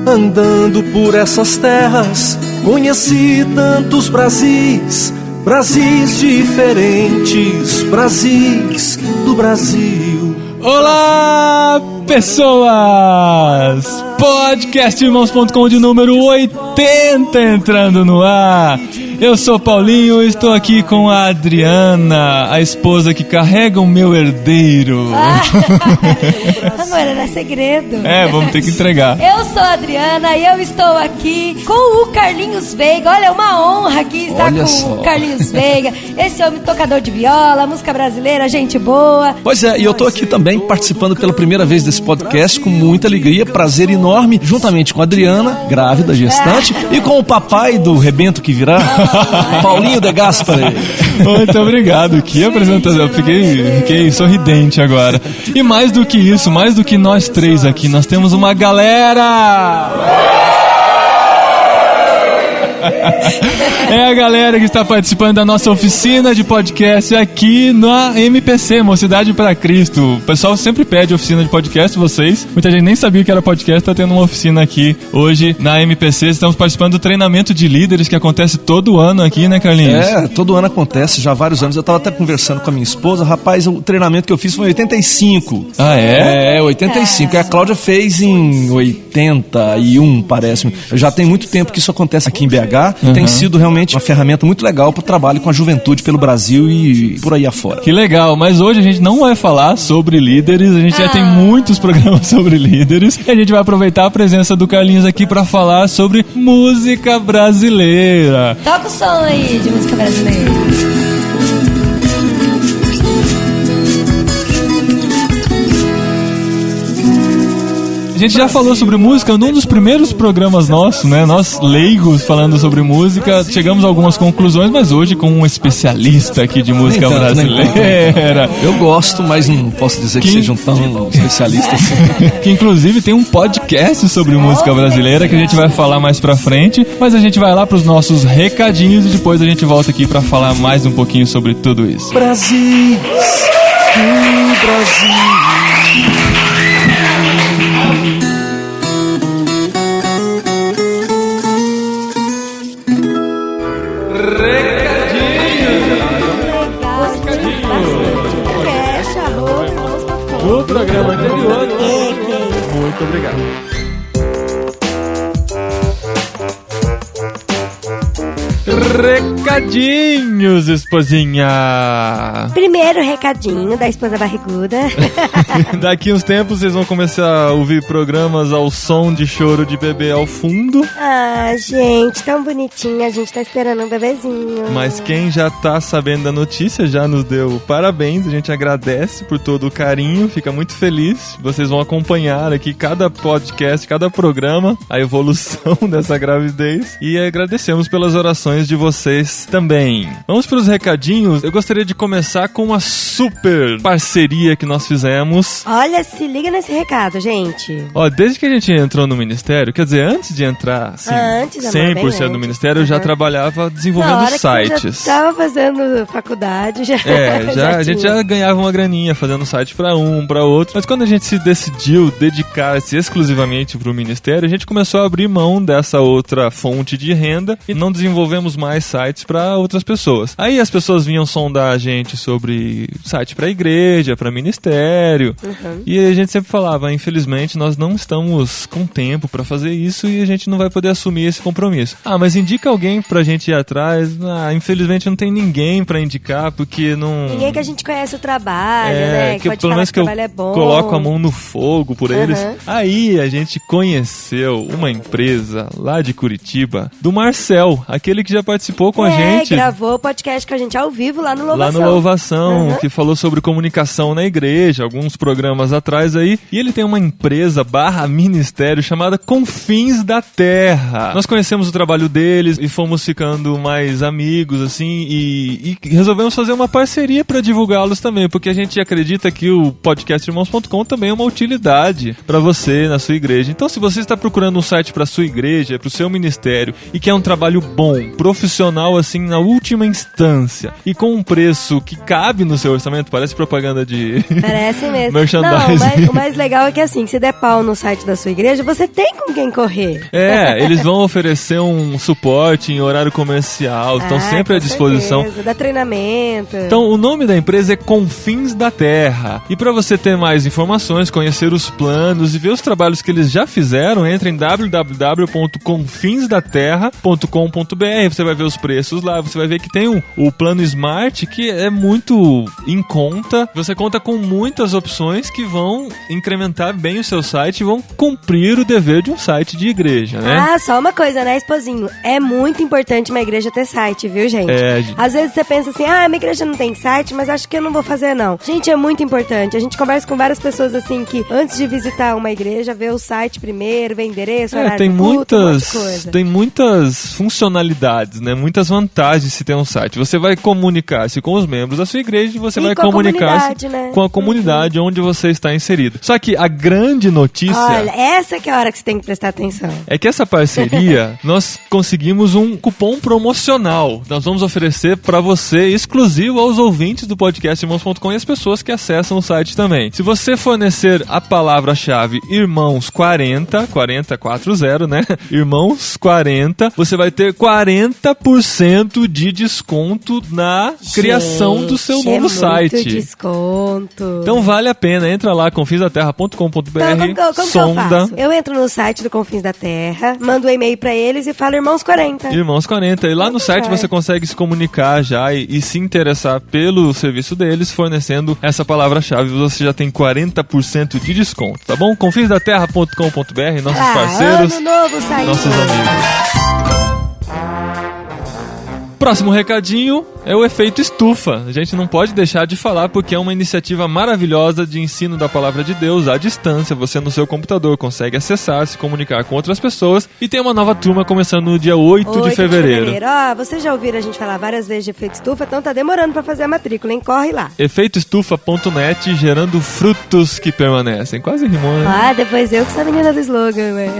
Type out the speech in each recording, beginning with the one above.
Andando por essas terras, conheci tantos Brasis, Brasis diferentes, Brasis do Brasil. Olá, pessoas! Podcastirmãos.com de número 80 entrando no ar. Eu sou Paulinho e estou aqui com a Adriana, a esposa que carrega o meu herdeiro. Amor, era segredo. Vamos ter que entregar. Eu sou a Adriana e eu estou aqui com o Carlinhos Veiga. Olha, é uma honra aqui estar o Carlinhos Veiga. Esse homem tocador de viola, música brasileira, gente boa. Pois é, e eu estou aqui também participando pela primeira vez desse podcast com muita alegria, prazer enorme, juntamente com a Adriana, grávida, gestante, e com o papai do rebento que virá, Paulinho de Gaspari. Muito obrigado, que apresentação. Fiquei sorridente agora. E mais do que isso, mais do que nós três aqui, nós temos uma galera! É a galera que está participando da nossa oficina de podcast aqui na MPC, Mocidade para Cristo. O pessoal sempre pede oficina de podcast, vocês. Muita gente nem sabia que era podcast, está tendo uma oficina aqui hoje na MPC. Estamos participando do treinamento de líderes que acontece todo ano aqui, né, Carlinhos? Todo ano acontece, já há vários anos. Eu estava até conversando com a minha esposa. Rapaz, o treinamento que eu fiz foi em 85. Ah, é? 85. E a Cláudia fez em 81, parece-me. Já tem muito tempo que isso acontece aqui em BH. Tem sido realmente uma ferramenta muito legal para o trabalho com a juventude pelo Brasil e por aí afora. Que legal, mas hoje a gente não vai falar sobre líderes, a gente já tem muitos programas sobre líderes e a gente vai aproveitar a presença do Carlinhos aqui para falar sobre música brasileira. Toca o som aí de música brasileira. A gente já falou sobre música num dos primeiros programas nossos, né? Nós, leigos, falando sobre música, chegamos a algumas conclusões, mas hoje com um especialista aqui de música brasileira. Eu gosto, mas não posso dizer que sejam tão especialistas assim. Que inclusive tem um podcast sobre música brasileira que a gente vai falar mais pra frente, mas a gente vai lá pros nossos recadinhos e depois a gente volta aqui pra falar mais um pouquinho sobre tudo isso. Brasil, Brasil. No programa anterior. Muito obrigado. Recadinhos, esposinha. Primeiro recadinho da esposa barriguda. Daqui uns tempos vocês vão começar a ouvir programas ao som de choro de bebê ao fundo. Ah, gente, tão bonitinha. A gente tá esperando um bebezinho. Mas quem já tá sabendo da notícia já nos deu parabéns. A gente agradece por todo o carinho, fica muito feliz. Vocês vão acompanhar aqui cada podcast, cada programa, a evolução dessa gravidez. E agradecemos pelas orações de vocês também. Vamos para os recadinhos. Eu gostaria de começar com uma super parceria que nós fizemos. Olha, se liga nesse recado, gente. Desde que a gente entrou no ministério, quer dizer, antes de entrar assim, 100% no ministério, eu já trabalhava desenvolvendo sites. Eu já tava fazendo faculdade. A gente já ganhava uma graninha fazendo site para um, para outro. Mas quando a gente se decidiu dedicar-se exclusivamente para o ministério, a gente começou a abrir mão dessa outra fonte de renda e não desenvolvemos mais sites para outras pessoas. Aí as pessoas vinham sondar a gente sobre site para igreja, para ministério, e a gente sempre falava, infelizmente nós não estamos com tempo para fazer isso e a gente não vai poder assumir esse compromisso. Mas indica alguém pra gente ir atrás. Infelizmente não tem ninguém pra indicar, porque não... Ninguém que a gente conhece o trabalho, né? Que pelo menos que eu coloco a mão no fogo por eles. Aí a gente conheceu uma empresa lá de Curitiba, do Marcel, aquele que já participou com a gente. Gravou o podcast com a gente ao vivo lá no Louvação. Lá no Louvação, que falou sobre comunicação na igreja, alguns programas atrás aí. E ele tem uma empresa /ministério chamada Confins da Terra. Nós conhecemos o trabalho deles e fomos ficando mais amigos, assim, e resolvemos fazer uma parceria para divulgá-los também, porque a gente acredita que o podcastirmãos.com também é uma utilidade para você na sua igreja. Então, se você está procurando um site para sua igreja, para o seu ministério e quer um trabalho bom, profissional assim na última instância e com um preço que cabe no seu orçamento, parece propaganda de Parece mesmo. merchandising. Não, o mais legal é que assim, se der pau no site da sua igreja, você tem com quem correr. Eles vão oferecer um suporte em horário comercial, estão sempre à disposição. Certeza, dá treinamento. Então, o nome da empresa é Confins da Terra. E para você ter mais informações, conhecer os planos e ver os trabalhos que eles já fizeram, entre em www.confinsdaterra.com.br. Você vai ver os preços lá, você vai ver que tem o plano Smart, que é muito em conta. Você conta com muitas opções que vão incrementar bem o seu site e vão cumprir o dever de um site de igreja, né? Ah, só uma coisa, né, esposinho? É muito importante uma igreja ter site, viu, gente? Às vezes você pensa assim, minha igreja não tem site, mas acho que eu não vou fazer, não. Gente, é muito importante. A gente conversa com várias pessoas, assim, que antes de visitar uma igreja, vê o site primeiro, vê endereço, horário tem do culto, um monte de muitas, coisa. tem muitas funcionalidades, né? Muitas vantagens se ter um site. Você vai comunicar-se com os membros da sua igreja e você vai comunicar-se, né, com a comunidade onde você está inserido. Só que a grande notícia... Olha, essa que é a hora que você tem que prestar atenção. É que essa parceria, nós conseguimos um cupom promocional. Nós vamos oferecer para você, exclusivo aos ouvintes do podcast Irmãos.com e as pessoas que acessam o site também. Se você fornecer a palavra-chave Irmãos40, 4040, né? Irmãos40, você vai ter 40% de desconto na criação do seu novo site. Muito desconto. Então vale a pena, entra lá, confinsdaterra.com.br, então, como sonda. que eu faço? Eu entro no site do Confins da Terra, mando um e-mail pra eles e falo Irmãos40. Irmãos40. E lá no site você consegue se comunicar já e se interessar pelo serviço deles, fornecendo essa palavra-chave. Você já tem 40% de desconto, tá bom? Confinsdaterra.com.br, nossos parceiros, ano novo, site nossos amigos. Próximo recadinho é o efeito estufa. A gente não pode deixar de falar porque é uma iniciativa maravilhosa de ensino da palavra de Deus à distância. Você no seu computador consegue acessar, se comunicar com outras pessoas e tem uma nova turma começando no dia 8 de fevereiro. Vocês já ouviram a gente falar várias vezes de efeito estufa, então tá demorando pra fazer a matrícula, hein? Corre lá. Efeitoestufa.net, gerando frutos que permanecem. Quase rimou, né? Depois eu que sou a menina do slogan, né?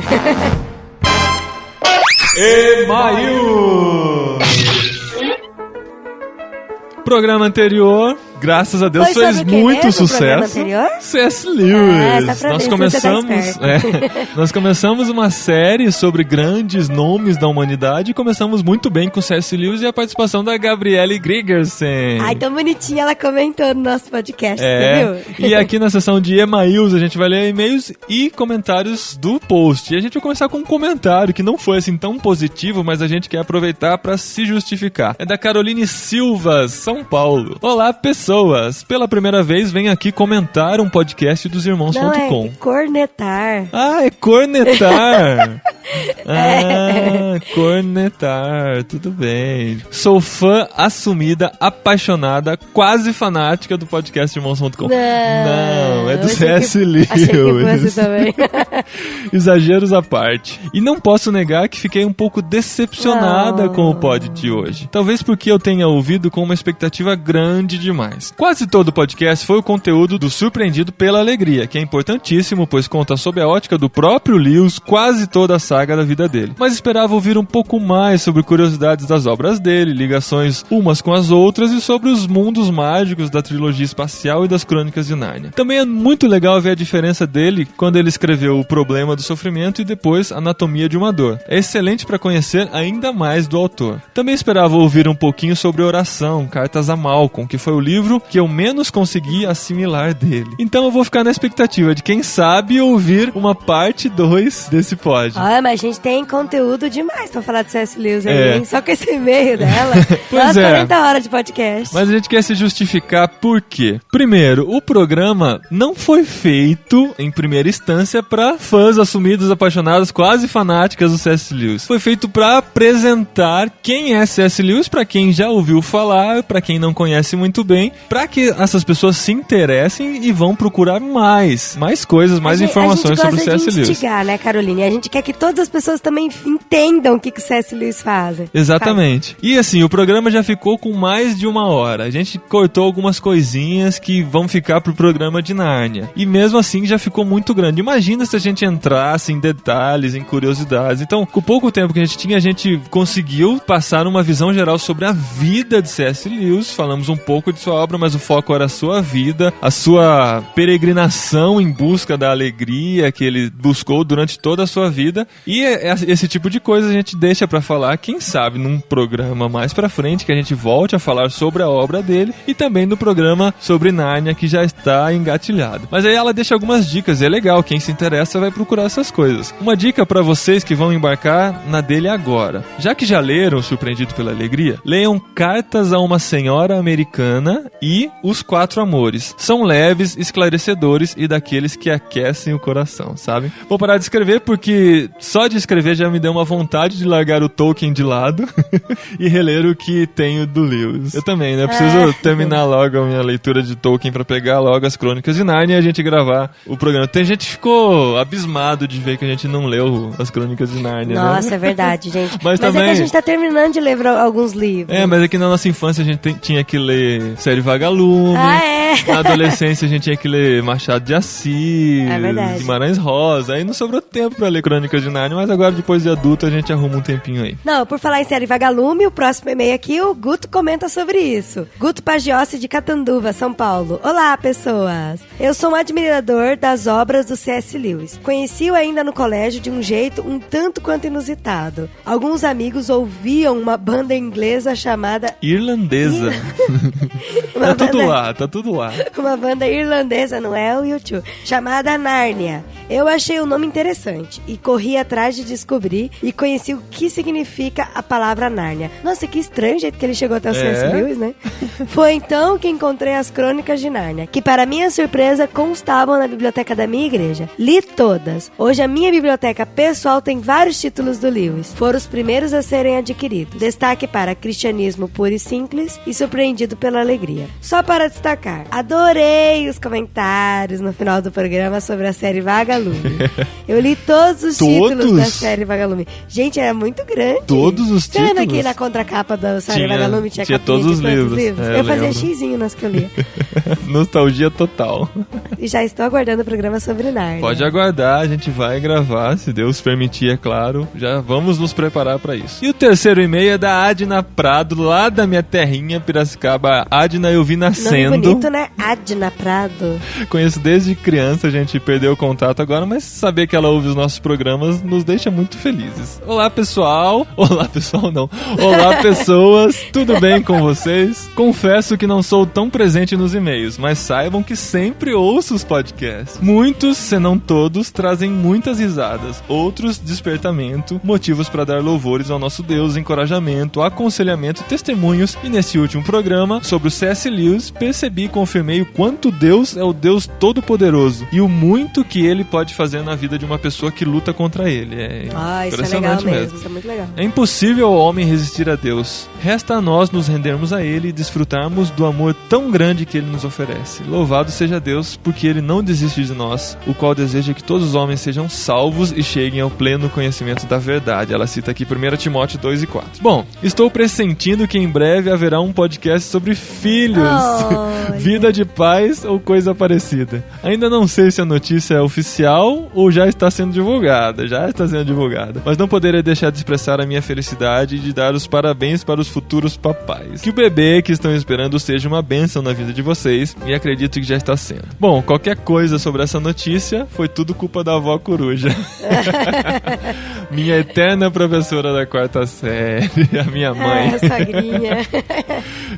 Email! Programa anterior, graças a Deus, fez muito sucesso. C.S. Lewis. Nós começamos uma série sobre grandes nomes da humanidade e começamos muito bem com C.S. Lewis e a participação da Gabriele Grigersen. Ai, tão bonitinha ela comentou no nosso podcast, você viu? E aqui na seção de e-mails a gente vai ler e-mails e comentários do post. E a gente vai começar com um comentário que não foi assim tão positivo, mas a gente quer aproveitar para se justificar. É da Caroline Silva, São Paulo. Olá, pessoas! Pela primeira vez venho aqui comentar um podcast dos Irmãos.com. Não, é cornetar. É cornetar! Cornetar, tudo bem. Sou fã assumida, apaixonada, quase fanática do podcast Irmãos.com. Não, é do C.S. Lewis. Achei que fosse também. Exageros à parte. E não posso negar que fiquei um pouco decepcionada com o pod de hoje. Talvez porque eu tenha ouvido com uma expectativa grande demais. Quase todo o podcast foi o conteúdo do Surpreendido pela Alegria, que é importantíssimo, pois conta sob a ótica do próprio Lewis quase toda a saga da vida dele. Mas esperava ouvir um pouco mais sobre curiosidades das obras dele, ligações umas com as outras e sobre os mundos mágicos da trilogia espacial e das Crônicas de Nárnia. Também é muito legal ver a diferença dele quando ele escreveu O Problema do Sofrimento e depois Anatomia de uma Dor. É excelente para conhecer ainda mais do autor. Também esperava ouvir um pouquinho sobre Oração, Cartas a Malcolm, que foi o livro que eu menos consegui assimilar dele. Então eu vou ficar na expectativa de, quem sabe, ouvir uma parte 2 desse pod. Olha, mas a gente tem conteúdo demais pra falar de C.S. Lewis aí, hein? Só com esse e-mail dela. Pois 40 horas de podcast. Mas a gente quer se justificar por quê? Primeiro, o programa não foi feito, em primeira instância, pra fãs assumidos, apaixonados, quase fanáticas do C.S. Lewis. Foi feito pra apresentar quem é C.S. Lewis, pra quem já ouviu falar, pra quem não conhece muito bem, pra que essas pessoas se interessem e vão procurar mais coisas, mais informações sobre o C.S. Lewis. A gente gosta de instigar, né, Caroline? A gente quer que todo todas as pessoas também entendam o que o C.S. Lewis faz. Exatamente. E assim, o programa já ficou com mais de 1 hora. A gente cortou algumas coisinhas que vão ficar pro programa de Nárnia. E mesmo assim já ficou muito grande. Imagina se a gente entrasse em detalhes, em curiosidades. Então, com o pouco tempo que a gente conseguiu passar uma visão geral sobre a vida de C.S. Lewis. Falamos um pouco de sua obra, mas o foco era a sua vida, a sua peregrinação em busca da alegria que ele buscou durante toda a sua vida. E esse tipo de coisa a gente deixa pra falar, quem sabe, num programa mais pra frente, que a gente volte a falar sobre a obra dele, e também no programa sobre Nárnia, que já está engatilhado. Mas aí ela deixa algumas dicas, e é legal, quem se interessa vai procurar essas coisas. Uma dica pra vocês que vão embarcar na dele agora. Já que já leram Surpreendido pela Alegria, leiam Cartas a uma Senhora Americana e Os Quatro Amores. São leves, esclarecedores e daqueles que aquecem o coração, sabe? Vou parar de escrever porque só de escrever já me deu uma vontade de largar o Tolkien de lado e reler o que tenho do Lewis. Eu também, né? Preciso terminar logo a minha leitura de Tolkien pra pegar logo as Crônicas de Nárnia e a gente gravar o programa. Tem gente que ficou abismado de ver que a gente não leu as Crônicas de Nárnia, Nossa, né? É verdade, gente. Mas também... é que a gente tá terminando de ler alguns livros. Mas é que na nossa infância a gente tinha que ler Série Vagalume. Na adolescência a gente tinha que ler Machado de Assis, Guimarães Rosa. Aí não sobrou tempo pra ler Crônicas de Nárnia, mas agora depois de adulto a gente arruma um tempinho aí. Não, por falar em Série Vagalume, o próximo e-mail aqui, o Guto comenta sobre isso. Guto Pagiossi de Catanduva, São Paulo. Olá, pessoas! Eu sou um admirador das obras do C.S. Lewis. Conheci-o ainda no colégio de um jeito um tanto quanto inusitado. Alguns amigos ouviam uma banda inglesa chamada... Irlandesa. Tá tudo lá. Uma banda irlandesa, não é o YouTube, chamada Nárnia. Eu achei o nome interessante e corri atrás de descobrir e conheci o que significa a palavra Nárnia. Nossa, que estranho o jeito que ele chegou até o C.S. Lewis, né? Foi então que encontrei as Crônicas de Nárnia, que para minha surpresa constavam na biblioteca da minha igreja. Li todas. Hoje a minha biblioteca pessoal tem vários títulos do Lewis. Foram os primeiros a serem adquiridos. Destaque para Cristianismo Puro e Simples e Surpreendido pela Alegria. Só para destacar, adorei os comentários no final do programa sobre a série Vagalume. Eu li todos os títulos da série Vagalume. Gente, era muito grande. Todos os títulos? Você lembra que na contracapa da série Vagalume tinha todos os livros? Eu fazia xizinho nas que eu lia. Nostalgia total. E já estou aguardando o programa sobre Nárnia. Pode aguardar, a gente vai gravar, se Deus permitir, é claro. Já vamos nos preparar para isso. E o terceiro e-mail é da Adna Prado, lá da minha terrinha, Piracicaba. Adna, eu vi nascendo. Nome bonito, né? Adna Prado. Conheço desde criança, a gente perdeu o contato agora, mas saber que ela ouve os nossos programas nos deixa muito felizes. Olá, pessoal. Olá, pessoal, não. Olá, pessoas. Tudo bem com vocês? Confesso que não sou tão presente nos e-mails, mas saibam que sempre ouço os podcasts. Muitos, se não todos, trazem muitas risadas. Outros, despertamento, motivos para dar louvores ao nosso Deus, encorajamento, aconselhamento, testemunhos. E nesse último programa, sobre o C.S. Lewis, percebi e confirmei o quanto Deus é o Deus Todo-Poderoso e o muito que Ele pode fazer na vida de uma pessoa que luta contra Ele. Isso é legal mesmo. Isso é muito legal. É impossível ao homem resistir a Deus. Resta a nós nos rendermos a Ele e desfrutarmos do amor tão grande que Ele nos oferece. Louvado seja Deus, porque Ele não desiste de nós, o qual deseja que todos os homens sejam salvos e cheguem ao pleno conhecimento da verdade. Ela cita aqui 1 Timóteo 2 e 4. Bom, estou pressentindo que em breve haverá um podcast sobre filhos, vida de pais ou coisa parecida. Ainda não sei se a notícia é oficial ou já está sendo divulgada. Mas não poderia deixar de expressar a minha felicidade e de dar os parabéns para os futuros papais. Que o bebê que estão esperando seja uma bênção na vida de vocês, e acredito que já está sendo. Bom, qualquer coisa sobre essa notícia foi tudo culpa da avó coruja. Minha eterna professora da 4ª série, a minha mãe. Sogrinha.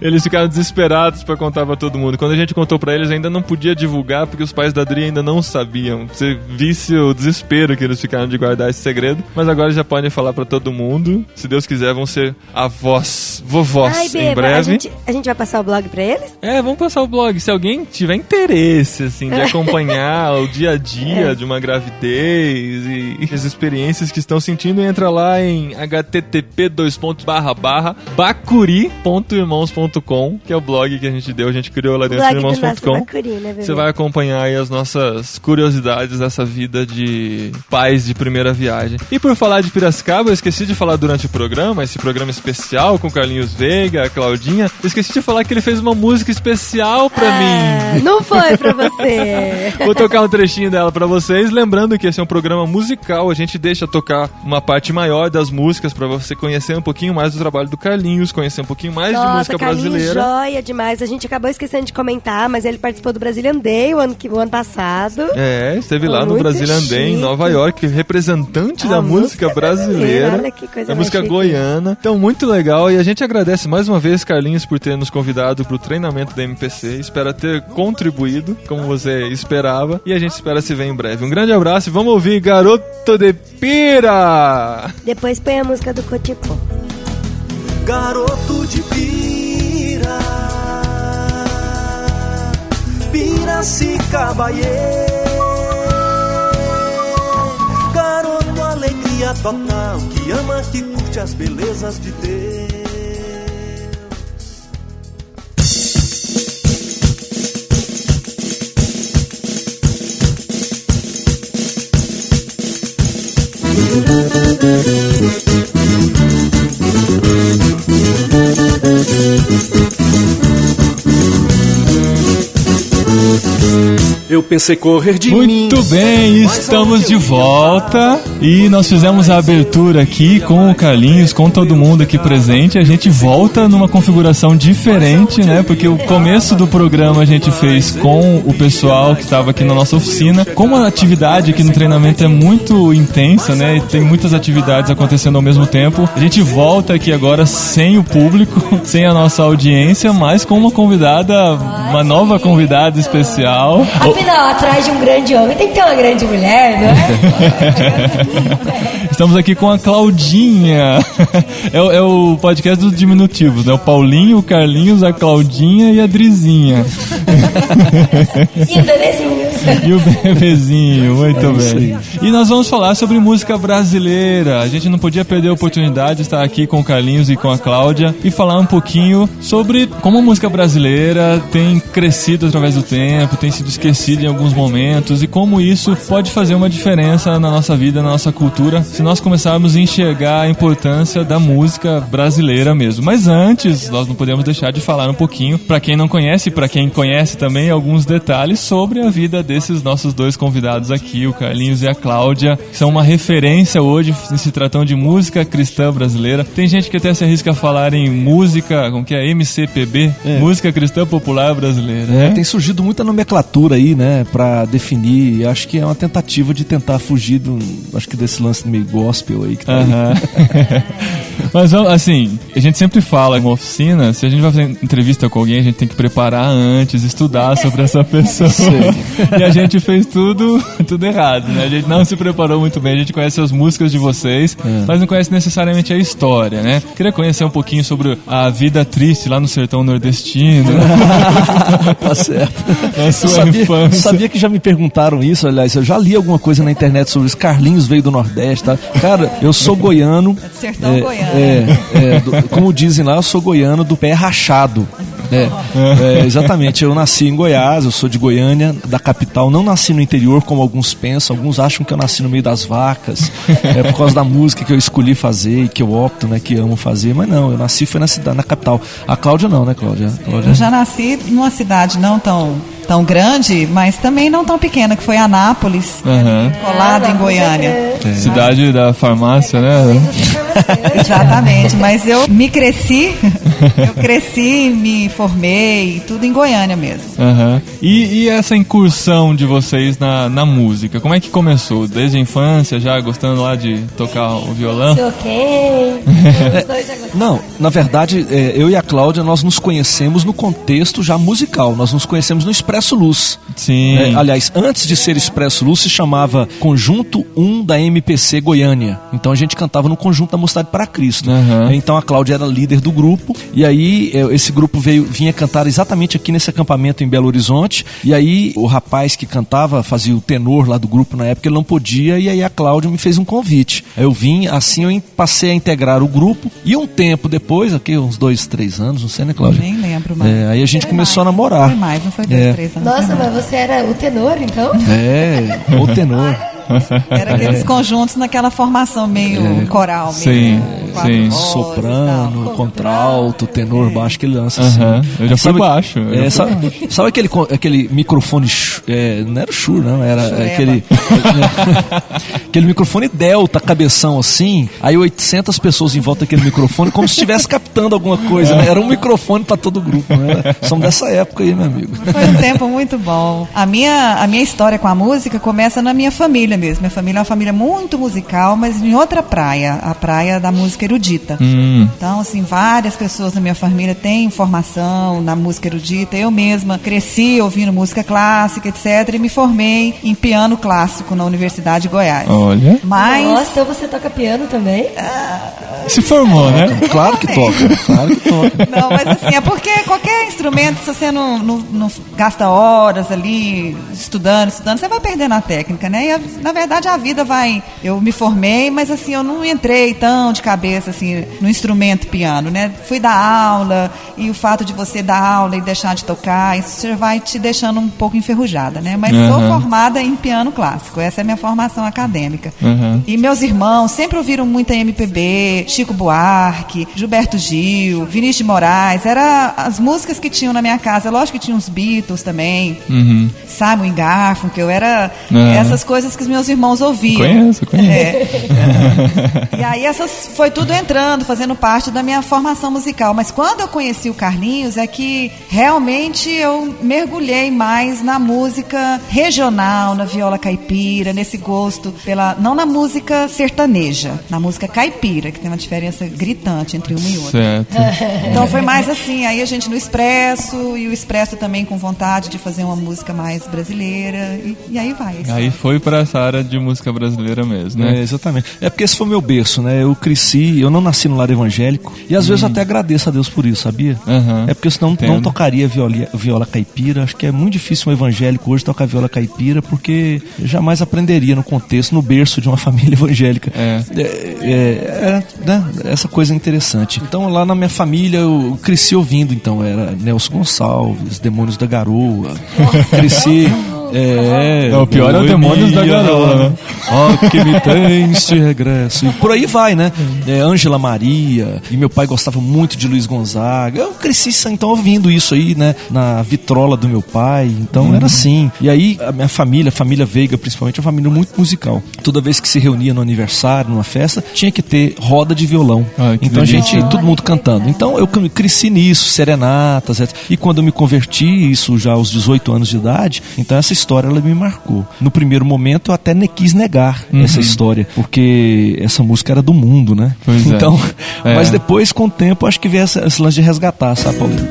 Eles ficaram desesperados pra contar pra todo mundo. Quando a gente contou pra eles, ainda não podia divulgar, porque os pais da Adri ainda não sabiam. Você visse o desespero que eles ficaram de guardar esse segredo. Mas agora já podem falar pra todo mundo. Se Deus quiser, vão ser avós, vovós em breve. A gente vai passar o blog pra eles? Vamos passar o blog. Se alguém tiver interesse, assim, de acompanhar o dia a dia de uma gravidez e as experiências que estão sentindo, entra lá em http://bacuri.irmãos.com, que é o blog que a gente criou lá dentro centroirmãos.com. Você vai acompanhar aí as nossas curiosidades dessa vida de pais de primeira viagem. E por falar de Piracicaba, eu esqueci de falar durante o programa, esse programa especial com Carlinhos Veiga, a Claudinha, eu esqueci de falar que ele fez uma música especial pra mim. Não foi pra você. Vou tocar um trechinho dela pra vocês, lembrando que esse é um programa musical, a gente deixa tocar uma parte maior das músicas pra você conhecer um pouquinho mais do trabalho do Carlinhos, conhecer um pouquinho mais de música brasileira. Joia demais, a gente acabou esquecendo de comentar, mas ele participou do Brazilian Day o ano passado. Esteve lá no Brazilian Day em Nova York, representante da música brasileira, olha que coisa da música goiana. Então, muito legal, e a gente agradece mais uma vez, Carlinhos, por ter nos convidado pro treinamento da MPC. Espero ter contribuído, como você esperava, e a gente espera se ver em breve. Um grande abraço e vamos ouvir Garoto de Pira! Depois põe a música do Cotipó. Garoto de Pira, Piracicaba, garoto alegria total, que ama, que curte as belezas de Deus. Eu pensei correr de mim. Muito bem, estamos de volta e nós fizemos a abertura aqui com o Carlinhos, com todo mundo aqui presente. A gente volta numa configuração diferente, né? Porque o começo do programa a gente fez com o pessoal que estava aqui na nossa oficina. Como a atividade aqui no treinamento é muito intensa, né? E tem muitas atividades acontecendo ao mesmo tempo, a gente volta aqui agora sem o público, sem a nossa audiência, mas com uma convidada, uma nova convidada especial. Afinal, atrás de um grande homem tem que ter uma grande mulher, não é? Estamos aqui com a Claudinha. É o podcast dos diminutivos, né? O Paulinho, o Carlinhos, a Claudinha e a Drizinha. E o bebezinho. E o bebezinho, muito bem. E nós vamos falar sobre música brasileira. A gente não podia perder a oportunidade de estar aqui com o Carlinhos e com a Cláudia e falar um pouquinho sobre como a música brasileira tem crescido através do tempo, tem sido esquecida em alguns momentos e como isso pode fazer uma diferença na nossa vida, na nossa cultura, se nós começarmos a enxergar a importância da música brasileira mesmo. Mas antes, nós não podemos deixar de falar um pouquinho, para quem não conhece e para quem conhece também, alguns detalhes sobre a vida desses nossos dois convidados aqui, o Carlinhos e a Cláudia, que são uma referência hoje se tratando de música cristã brasileira. Tem gente que até se arrisca a falar em música, como que é? MCPB, música cristã popular brasileira. Tem surgido muita nomenclatura aí, né, pra definir, acho que é uma tentativa de tentar fugir desse lance meio gospel aí que tá aí. Mas assim, a gente sempre fala em uma oficina, se a gente vai fazer entrevista com alguém, a gente tem que preparar antes, estudar sobre essa pessoa. E a gente fez tudo errado, né? A gente não se preparou muito bem, a gente conhece as músicas de vocês, mas não conhece necessariamente a história, né? Queria conhecer um pouquinho sobre a vida triste lá no sertão nordestino. Tá certo. A sua infância. Sabia que já me perguntaram isso, aliás, eu já li alguma coisa na internet sobre isso. Carlinhos veio do Nordeste, tá? Cara, eu sou goiano. Sertão goiano. Como dizem lá, eu sou goiano do pé rachado. Exatamente, eu nasci em Goiás, eu sou de Goiânia, da capital, não nasci no interior como alguns pensam, alguns acham que eu nasci no meio das vacas, por causa da música que eu escolhi fazer e que eu opto, né, que amo fazer, mas não, eu nasci foi na cidade, na capital. A Cláudia não, né, Cláudia? Eu já nasci numa cidade não tão grande, mas também não tão pequena, que foi Anápolis, colado em Goiânia. Cidade da farmácia, né? Exatamente, mas eu cresci, me formei, tudo em Goiânia mesmo. E essa incursão de vocês na música, como é que começou? Desde a infância, já gostando lá de tocar o violão? Não, na verdade, eu e a Cláudia, nós nos conhecemos no contexto já musical, nós nos conhecemos no Expresso Luz. Sim. Aliás, antes de ser Expresso Luz, se chamava Conjunto 1 da MPC Goiânia. Então a gente cantava no Conjunto da Mocidade para Cristo. Então a Cláudia era líder do grupo E aí esse grupo vinha cantar exatamente aqui nesse acampamento em Belo Horizonte. E aí o rapaz que cantava, fazia o tenor lá do grupo na época, ele não podia, e aí a Cláudia me fez um convite. Aí eu vim, assim eu passei a integrar o grupo, e um tempo depois, aqui uns 2, 3 anos, não sei, né, Cláudia? Nem lembro mais. Aí a gente começou a namorar. Não foi mais, não foi 2, 3 anos. Nossa, mas você era o tenor, então? O tenor. Era aqueles conjuntos naquela formação meio coral mesmo. Sim. Soprano, contralto, tenor, baixo, que ele lança assim. Eu já fui baixo. Sabe aquele microfone, não era o Shure, não, era aquele microfone delta, cabeção assim, aí 800 pessoas em volta daquele microfone, como se estivesse captando alguma coisa, né? Era um microfone para todo o grupo, né? Somos dessa época aí, meu amigo. Foi um tempo muito bom. A minha história com a música começa na minha família mesmo. Minha família é uma família muito musical, mas em outra praia, a praia da música erudita. Então, assim, várias pessoas na minha família têm formação na música erudita. Eu mesma cresci ouvindo música clássica, etc. E me formei em piano clássico na Universidade de Goiás. Olha. Mas... Nossa, então você toca piano também? Se formou, né? Claro que toca, claro que toca. Não, mas assim, é porque qualquer instrumento, se você não gasta horas ali estudando, você vai perdendo a técnica, né? E na verdade a vida vai... Eu me formei, mas assim, eu não entrei tão de cabeça assim no instrumento piano, né? Fui dar aula, e o fato de você dar aula e deixar de tocar, isso já vai te deixando um pouco enferrujada, né? Mas sou formada em piano clássico, essa é a minha formação acadêmica. E meus irmãos sempre ouviram muita MPB, Chico Buarque, Gilberto Gil, Vinícius de Moraes, eram as músicas que tinham na minha casa. Lógico que tinha uns Beatles também, Simon & Garfunkel, era essas coisas que os meus irmãos ouviam. Conheço. E aí foi tudo entrando, fazendo parte da minha formação musical. Mas quando eu conheci o Carlinhos, é que realmente eu mergulhei mais na música regional, na viola caipira, nesse gosto não na música sertaneja, na música caipira, que tem uma diferença gritante entre uma e outra. Certo. Então foi mais assim, aí a gente no Expresso, e o Expresso também com vontade de fazer uma música mais brasileira, e aí vai. Aí foi pra essa área de música brasileira mesmo, né? Exatamente. É porque esse foi meu berço, né? Eu cresci, eu não nasci no lar evangélico, e às vezes eu até agradeço a Deus por isso, sabia? É porque senão não tocaria viola caipira. Acho que é muito difícil um evangélico hoje tocar viola caipira, porque eu jamais aprenderia no contexto, no berço de uma família evangélica. Né? Essa coisa é interessante. Então lá na minha família eu cresci ouvindo, então era Nelson Gonçalves, Demônios da Garoa. Cresci... o pior é o Demônios da Garoa, né? Ó, que me tens de regresso. E por aí vai, né? Ângela Maria. E meu pai gostava muito de Luiz Gonzaga. Eu cresci então ouvindo isso aí, né? Na vitrola do meu pai. Então era assim. E aí a minha família, a família Veiga principalmente, é uma família muito musical. Toda vez que se reunia no aniversário, numa festa, tinha que ter roda de violão. Então todo mundo cantando. Então eu cresci nisso, serenatas, etc. E quando eu me converti, isso já aos 18 anos de idade, então essa história ela me marcou. No primeiro momento eu até quis negar essa história, porque essa música era do mundo, né? Então, mas depois, com o tempo, acho que veio esse lance de resgatar, sabe, Paulinho?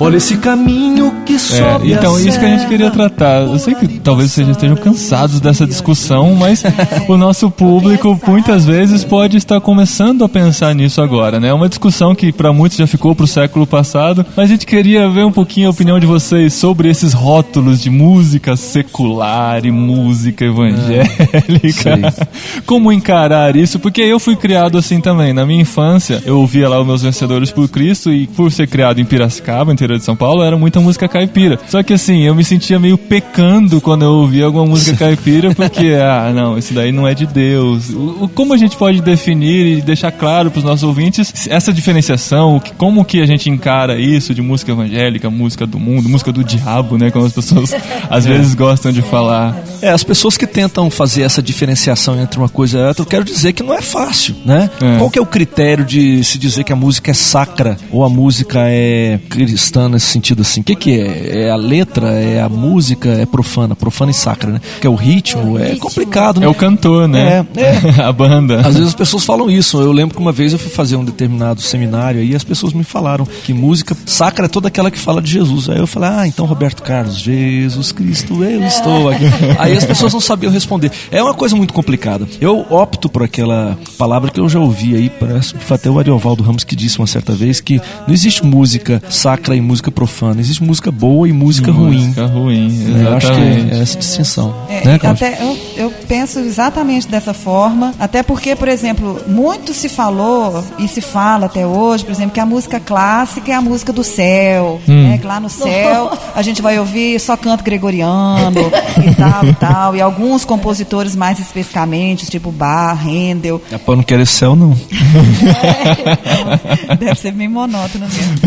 Olha esse caminho que sobe então isso que a gente queria tratar. Eu sei que talvez vocês estejam cansados dessa discussão, mas o nosso público muitas vezes pode estar começando a pensar nisso agora, né? É uma discussão que para muitos já ficou pro século passado, mas a gente queria ver um pouquinho a opinião de vocês sobre esses rótulos de música secular e música evangélica. Como encarar isso? Porque eu fui criado assim também. Na minha infância, eu ouvia lá os Meus Vencedores por Cristo, e por ser criado em Piracicaba, interior de São Paulo, era muita música caipira. Só que assim, eu me sentia meio pecando quando eu ouvia alguma música caipira, porque, não, isso daí não é de Deus. Como a gente pode definir e deixar claro para os nossos ouvintes essa diferenciação, como que a gente encara isso de música evangélica, música do mundo, música do diabo, né, como as pessoas às vezes gostam de falar. As pessoas que tentam fazer essa diferenciação entre uma coisa e outra, eu quero dizer que não é fácil, né? Qual que é o critério de se dizer que a música é sacra ou a música é cristã nesse sentido assim? O que é? É a letra? É a música? É profana? profana e sacra, né? Que é o ritmo, é complicado, né? É o cantor, né? A banda. Às vezes as pessoas falam isso. Eu lembro que uma vez eu fui fazer um determinado seminário aí, e as pessoas me falaram que música sacra é toda aquela que fala de Jesus. Aí eu falei, então Roberto Carlos, Jesus Cristo, eu estou aqui. Aí as pessoas não sabiam responder. É uma coisa muito complicada. Eu opto por aquela palavra que eu já ouvi aí, parece que foi até o Ariovaldo Ramos que disse uma certa vez que não existe música sacra e música profana, existe música boa e música ruim. Música ruim, exatamente. Eu acho que é essa distinção. Né, até eu penso exatamente dessa forma, até porque, por exemplo, muito se falou e se fala até hoje, por exemplo, que a música clássica é a música do céu, né? Que lá no céu a gente vai ouvir só canto gregoriano e tal, e alguns compositores mais especificamente, tipo Bach, Handel. É pra não querer céu, não. Deve ser bem monótono mesmo.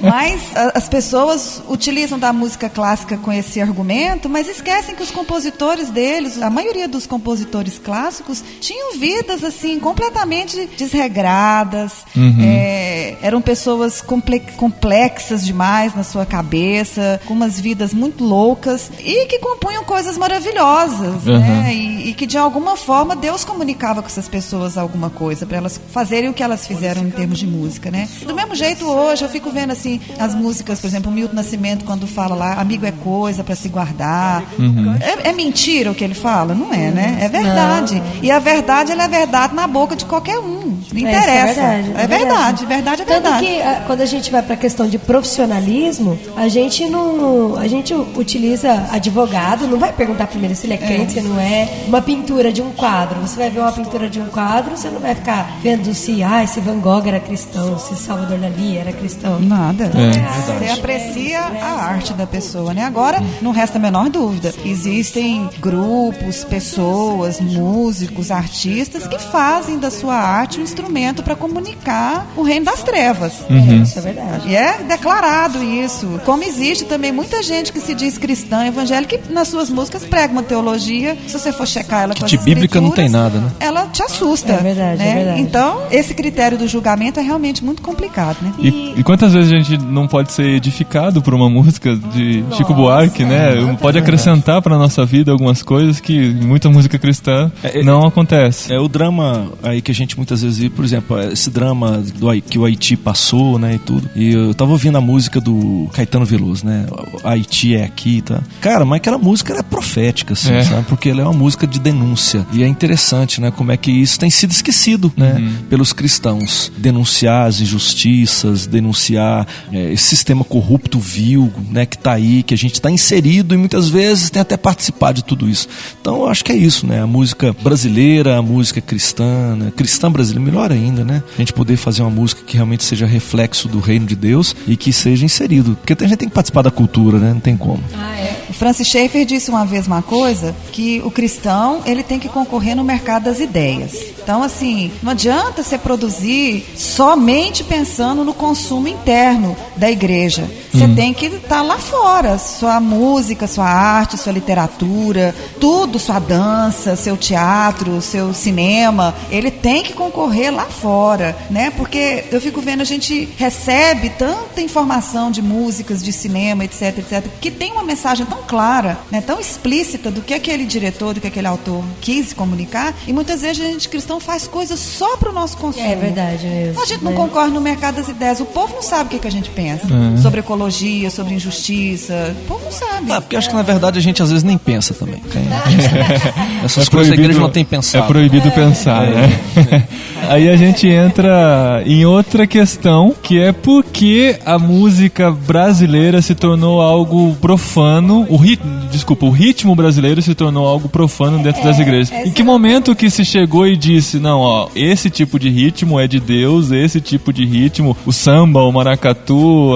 Mas as pessoas utilizam da música clássica com esse argumento, mas esquecem que os compositores deles, a maioria dos compositores clássicos, tinham vidas assim completamente desregradas, eram pessoas complexas demais na sua cabeça, com umas vidas muito loucas e que compunham coisas maravilhosas, né? E que de alguma forma Deus comunicava com essas pessoas alguma coisa para elas fazerem o que elas fizeram em termos de música, né? Do mesmo jeito hoje eu fico vendo assim as músicas, por exemplo, o Milton Nascimento quando fala lá, amigo é coisa para se guardar. É mentira o que ele fala? Não é, né? É verdade. Não. E a verdade, ela é verdade na boca de qualquer um. Não interessa. É verdade. Verdade é verdade. Tanto que quando a gente vai para a questão de profissionalismo, a gente utiliza advogado, não vai perguntar primeiro se ele é crente, se não é. Uma pintura de um quadro, você vai ver uma pintura de um quadro, você não vai ficar vendo se Van Gogh era cristão, se Salvador Dalí era cristão. Nada. Você aprecia a arte da pessoa, né? Agora, não resta a menor dúvida. Existem grupos, pessoas, músicos, artistas que fazem da sua arte um instrumento para comunicar o reino das trevas. Isso é verdade. E é declarado isso. Como existe também muita gente que se diz cristã, evangélica, que nas suas músicas prega uma teologia, se você for checar ela com as de bíblica não tem nada, né? Ela te assusta. É verdade, né? é verdade. Então, esse critério do julgamento é realmente muito complicado, né? E quantas vezes a gente não pode ser edificado por uma música de Chico Buarque, né? Pode acrescentar para nossa vida algumas coisas que muita música cristã não acontece. É o drama aí que a gente muitas vezes vê, por exemplo, esse drama que o Haiti passou, né, e tudo. E eu tava ouvindo a música do Caetano Veloso, né? Haiti é aqui, tá? Cara, mas aquela música é profética, assim, sabe? Porque ela é uma música de denúncia. E é interessante, né? Como é que isso tem sido esquecido, né? Pelos cristãos. Denunciar as injustiças, denunciar esse sistema corrupto, vil, né? Que tá aí, que a gente tá inserido e muitas vezes tem até participado de tudo isso. Então, eu acho que é isso, né? A música brasileira, a música cristã, né? Cristã brasileira, melhor ainda, né? A gente poder fazer uma música que realmente seja reflexo do reino de Deus e que seja inserido. Porque a gente tem que participar da cultura, né? Não tem como. O Francis Schaeffer disse uma vez uma coisa, que o cristão, ele tem que concorrer no mercado das ideias. Então, assim, não adianta você produzir somente pensando no consumo interno da igreja. Você tem que estar lá fora. Sua música, sua arte, sua literatura, tudo, sua dança, seu teatro, seu cinema, ele tem que concorrer lá fora, né? Porque eu fico vendo, a gente recebe tanta informação de músicas, de cinema, etc, que tem uma mensagem tão clara, né, tão explícita do que aquele diretor, do que aquele autor quis comunicar, e muitas vezes a gente cristão faz coisas só para o nosso consumo. É verdade mesmo. A gente não concorre no mercado das ideias. O povo não sabe o que a gente pensa sobre ecologia, sobre injustiça. O povo não sabe. Porque acho que na verdade a gente às vezes nem pensa também. Essas coisas a igreja não tem pensado. É proibido pensar, né? Aí a gente entra em outra questão, que é porque a música brasileira se tornou algo profano, o ritmo brasileiro se tornou algo profano dentro das igrejas. Em que momento que se chegou e disse, não, ó, esse tipo de ritmo é de Deus, esse tipo de ritmo, o samba, o maracatu,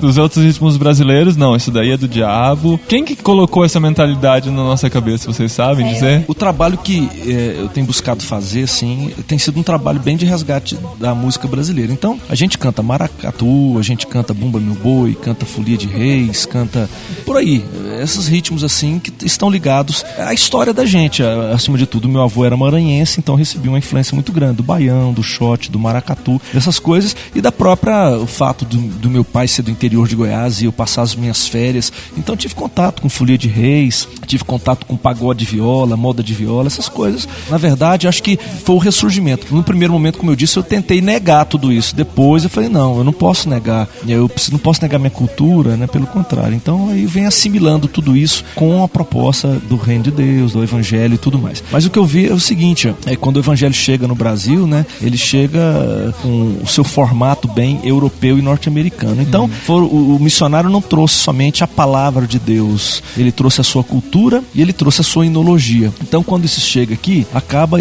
os outros ritmos brasileiros, não, isso daí é do diabo. Quem que colocou essa mentalidade na nossa cabeça, vocês sabem dizer? O trabalho que eu tenho buscado fazer, assim, tem sido um trabalho bem de resgate da música brasileira. Então, a gente canta maracatu, a gente canta Bumba Meu Boi, canta Folia de Reis, canta por aí. esses ritmos assim que estão ligados à história da gente. Acima de tudo, meu avô era maranhense, então recebi uma influência muito grande do baião, do shot, do maracatu, dessas coisas, e da própria, o fato do meu pai ser do interior de Goiás e eu passar as minhas férias. Então tive contato com folia de reis, tive contato com pagode de viola, moda de viola, essas coisas. Na verdade, acho que foi o ressurgimento. No primeiro momento, como eu disse, eu tentei negar tudo isso. Depois eu falei, não, eu não posso negar, não posso negar minha cultura, né? Pelo contrário. Então aí vem assimilando tudo isso com a proposta do reino de Deus, do evangelho e tudo mais. Mas o que eu vi é o seguinte, quando o evangelho chega no Brasil, né? Ele chega com o seu formato bem europeu e norte-americano. Então, o missionário não trouxe somente a palavra de Deus, ele trouxe a sua cultura e ele trouxe a sua enologia. Então, quando isso chega aqui, acaba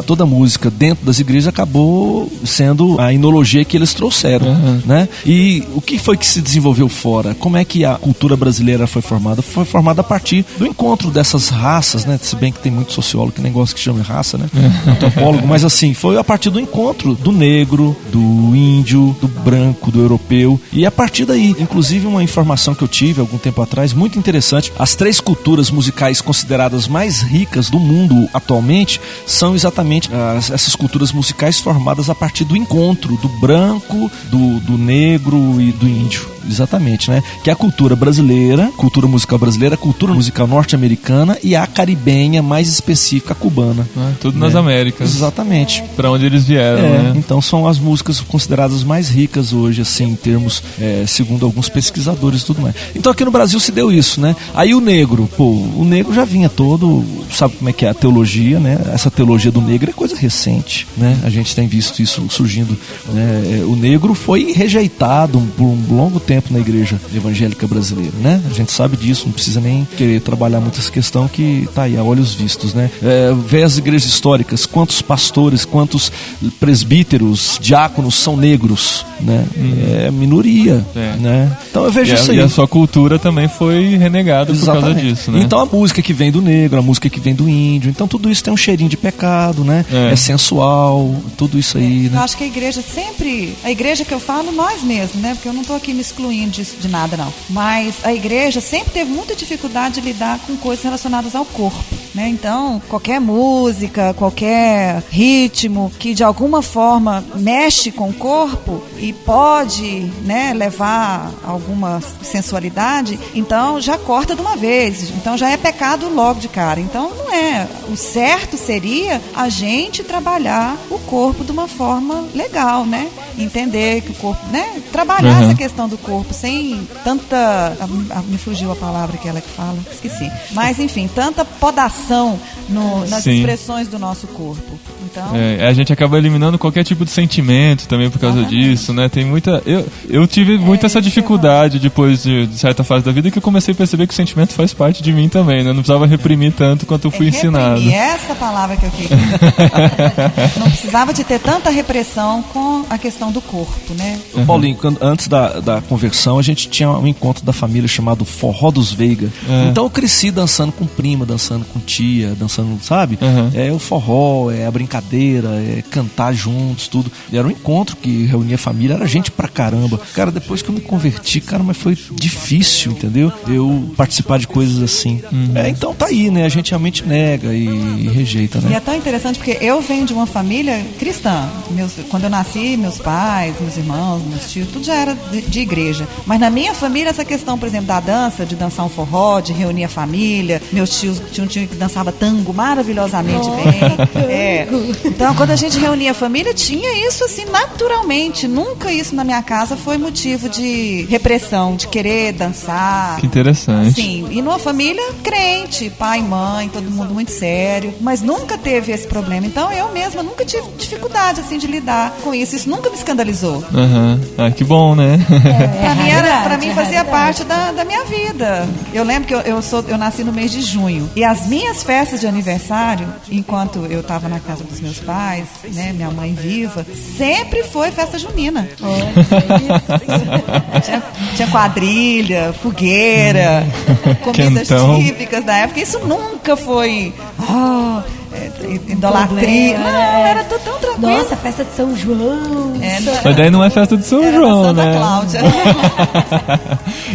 toda a música dentro das igrejas acabou sendo a enologia que eles trouxeram, né? E o que foi que se desenvolveu fora? Como é que a cultura brasileira foi formada? Foi formada a partir do encontro dessas raças, né? Se bem que tem muito sociólogo que nem gosta que chame raça, né? Antropólogo, mas assim, foi a partir do encontro do negro, do índio, do branco, do europeu, e a partir daí, inclusive uma informação que eu tive algum tempo atrás, muito interessante, as 3 culturas musicais consideradas mais ricas do mundo atualmente são exatamente essas culturas musicais formadas a partir do encontro do branco, do negro e do índio. Exatamente, né? Que é a cultura brasileira, cultura musical brasileira, a cultura musical norte-americana e a caribenha, mais específica, a cubana. Tudo nas Américas. Exatamente. Pra onde eles vieram, né? Então são as músicas consideradas mais ricas hoje, assim, em termos, segundo alguns pesquisadores e tudo mais. Então aqui no Brasil se deu isso, né? Aí o negro já vinha todo, sabe como é que é a teologia, né? Essa teologia do negro é coisa recente, né? A gente tem visto isso surgindo, né? O negro foi rejeitado por um longo tempo na igreja evangélica brasileira, né? A gente sabe disso, não precisa nem querer trabalhar muito essa questão que tá aí a olhos vistos, né? Vê as igrejas históricas, quantos pastores, quantos presbíteros, diáconos são negros, né? É minoria, né? Então eu vejo isso aí. E a sua cultura também foi renegada por causa disso, né? Então a música que vem do negro, a música que vem do índio, então tudo isso tem um cheirinho de pecado, né? É sensual, tudo isso aí, né? Eu acho que a igreja sempre, a igreja que eu falo, nós mesmos, né? Porque eu não tô aqui me excluindo de nada, não. Mas a igreja sempre teve muita dificuldade de lidar com coisas relacionadas ao corpo, né? Então, qualquer música, qualquer ritmo que de alguma forma mexe com o corpo e pode, né, levar a alguma sensualidade, então já corta de uma vez. Então já é pecado logo de cara. Então não é. O certo seria a gente trabalhar o corpo de uma forma legal, né? Entender que o corpo, né? Trabalhar essa questão do corpo sem tanta... me fugiu a palavra que ela que fala, esqueci. Mas enfim, tanta podação nas expressões do nosso corpo. Então... a gente acaba eliminando qualquer tipo de sentimento também por causa disso, né? Tem muita... Eu tive muito essa dificuldade depois de certa fase da vida que eu comecei a perceber que o sentimento faz parte de mim também, né? Eu não precisava reprimir tanto quanto eu fui ensinado. Essa palavra que eu queria. Não precisava de ter tanta repressão com a questão do corpo, né? Paulinho, antes da conversão, a gente tinha um encontro da família chamado Forró dos Veiga. Então eu cresci dançando com prima, dançando com tia, dançando, sabe? É o forró, é a brincadeira, é cantar juntos, tudo. E era um encontro que reunia a família, era gente pra caramba. Cara, depois que eu me converti, cara, mas foi difícil, entendeu? Eu participar de coisas assim. Então tá aí, né? A gente realmente nega e rejeita, né? E é tão interessante porque eu venho de uma família cristã. Quando eu nasci, meus pais, meus irmãos, meus tios, tudo já era de igreja. Mas na minha família, essa questão, por exemplo, da dança, de dançar um forró, de reunir a família, meus tios tinham um tio que dançava tango maravilhosamente bem. Então, quando a gente reunia a família, tinha isso assim, naturalmente. Nunca isso na minha casa foi motivo de repressão, de querer dançar. Que interessante. Sim, e numa família crente, pai, mãe, todo mundo muito sério, mas nunca teve esse problema. Então, eu mesma nunca tive dificuldade assim de lidar com isso. Isso nunca me escandalizou. Que bom, né? Pra mim fazia parte da minha vida. Eu lembro que eu nasci no mês de junho. E as minhas festas de aniversário, enquanto eu estava na casa dos meus pais, né, minha mãe viva, sempre foi festa junina. Tinha quadrilha, fogueira, comidas típicas da época. Isso nunca foi... idolatria. Não, era tudo tão tranquilo. Nossa, festa de São João. Mas daí não é festa de São João, Santa né? Cláudia.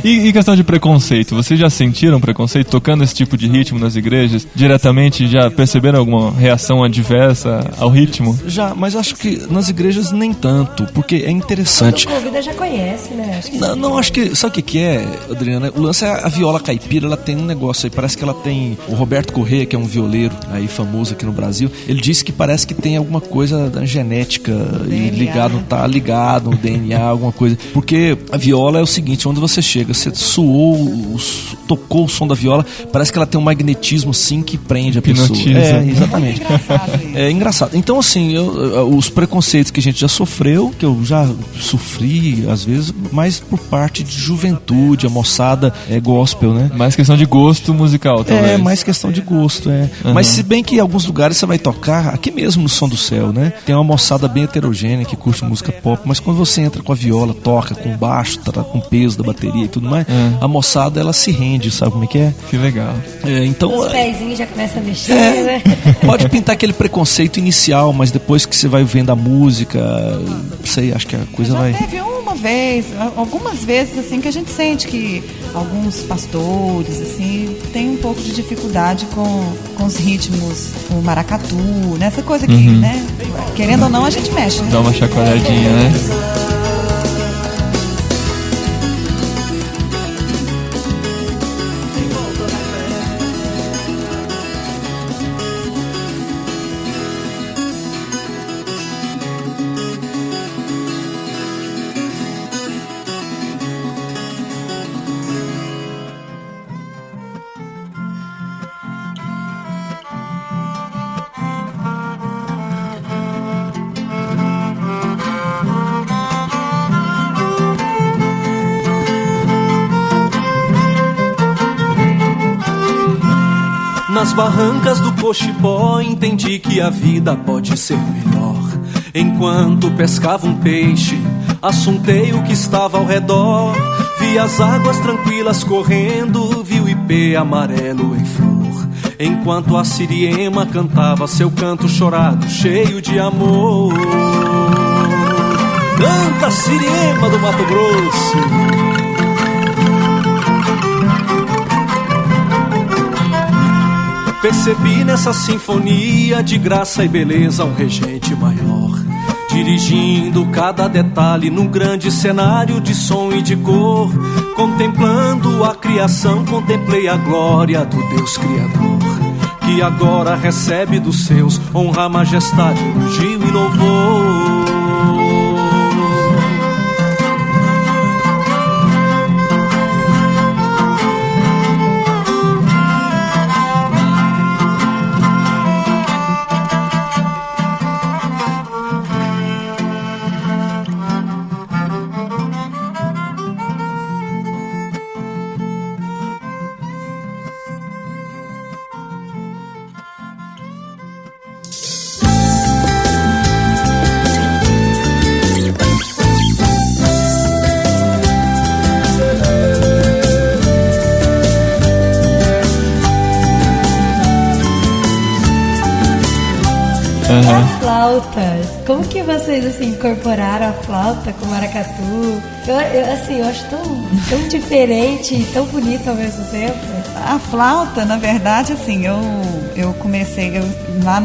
E questão de preconceito, vocês já sentiram preconceito tocando esse tipo de ritmo nas igrejas? Diretamente já perceberam alguma reação adversa ao ritmo? Já, mas acho que nas igrejas nem tanto, porque é interessante. Quando convida já conhece, né? Acho que Não, acho que... Sabe o que é, Adriana? O lance é a viola caipira, ela tem um negócio aí, parece que ela tem... O Roberto Corrêa, que é um violeiro aí famoso aqui no Brasil, ele disse que parece que tem alguma coisa da genética e tá ligado no DNA, alguma coisa. Porque a viola é o seguinte, onde você chega, você tocou o som da viola, parece que ela tem um magnetismo assim que prende a pessoa. Exatamente. É engraçado. Então, assim, os preconceitos que a gente já sofreu, que eu já sofri, às vezes, mais por parte de juventude, a moçada é gospel, né? Mais questão de gosto musical, talvez. É, mais questão de gosto, Mas se bem que em alguns lugares você vai tocar, aqui mesmo no Som do Céu, né? Tem uma moçada bem heterogênea que curte música pop, mas quando você entra com a viola, toca com baixo, tá com peso da bateria e tudo mais, a moçada, ela se rende, sabe como é que é? Que legal. Então... Os pezinhos já começam a mexer, né? Pode pintar aquele preconceito inicial, mas depois que você vai vendo a música, sei, acho que a coisa vai... Teve algumas vezes, assim, que a gente sente que alguns pastores, assim, tem um pouco de dificuldade com os ritmos, o maracatu, né? Essa coisa que, né? Querendo ou não, a gente mexe, né? Dá uma chacoalhadinha, né? Nas barrancas do Cochipó entendi que a vida pode ser melhor. Enquanto pescava um peixe, assuntei o que estava ao redor. Vi as águas tranquilas correndo, vi o ipê amarelo em flor. Enquanto a siriema cantava seu canto chorado, cheio de amor. Canta, siriema do Mato Grosso. Percebi nessa sinfonia de graça e beleza um regente maior, dirigindo cada detalhe num grande cenário de som e de cor. Contemplando a criação, contemplei a glória do Deus Criador, que agora recebe dos seus honra, majestade, elogio e louvor. A flauta, como que vocês assim incorporaram a flauta com o maracatu? Eu acho tão diferente e tão bonito ao mesmo tempo. A flauta, na verdade, assim, eu comecei lá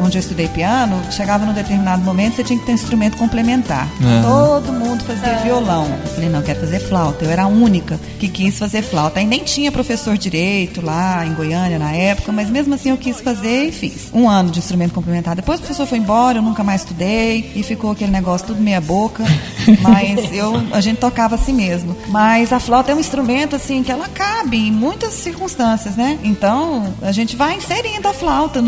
onde eu estudei piano, chegava num determinado momento, você tinha que ter um instrumento complementar. Todo mundo fazia violão. Eu falei, não, eu quero fazer flauta. Eu era a única que quis fazer flauta. Aí nem tinha professor direito lá em Goiânia na época, mas mesmo assim eu quis fazer e fiz. 1 ano de instrumento complementar. Depois o professor foi embora, eu nunca mais estudei e ficou aquele negócio tudo meia boca, mas a gente tocava assim mesmo. Mas a flauta é um instrumento assim que ela cabe em muitas circunstâncias, né? Então a gente vai inserindo a flauta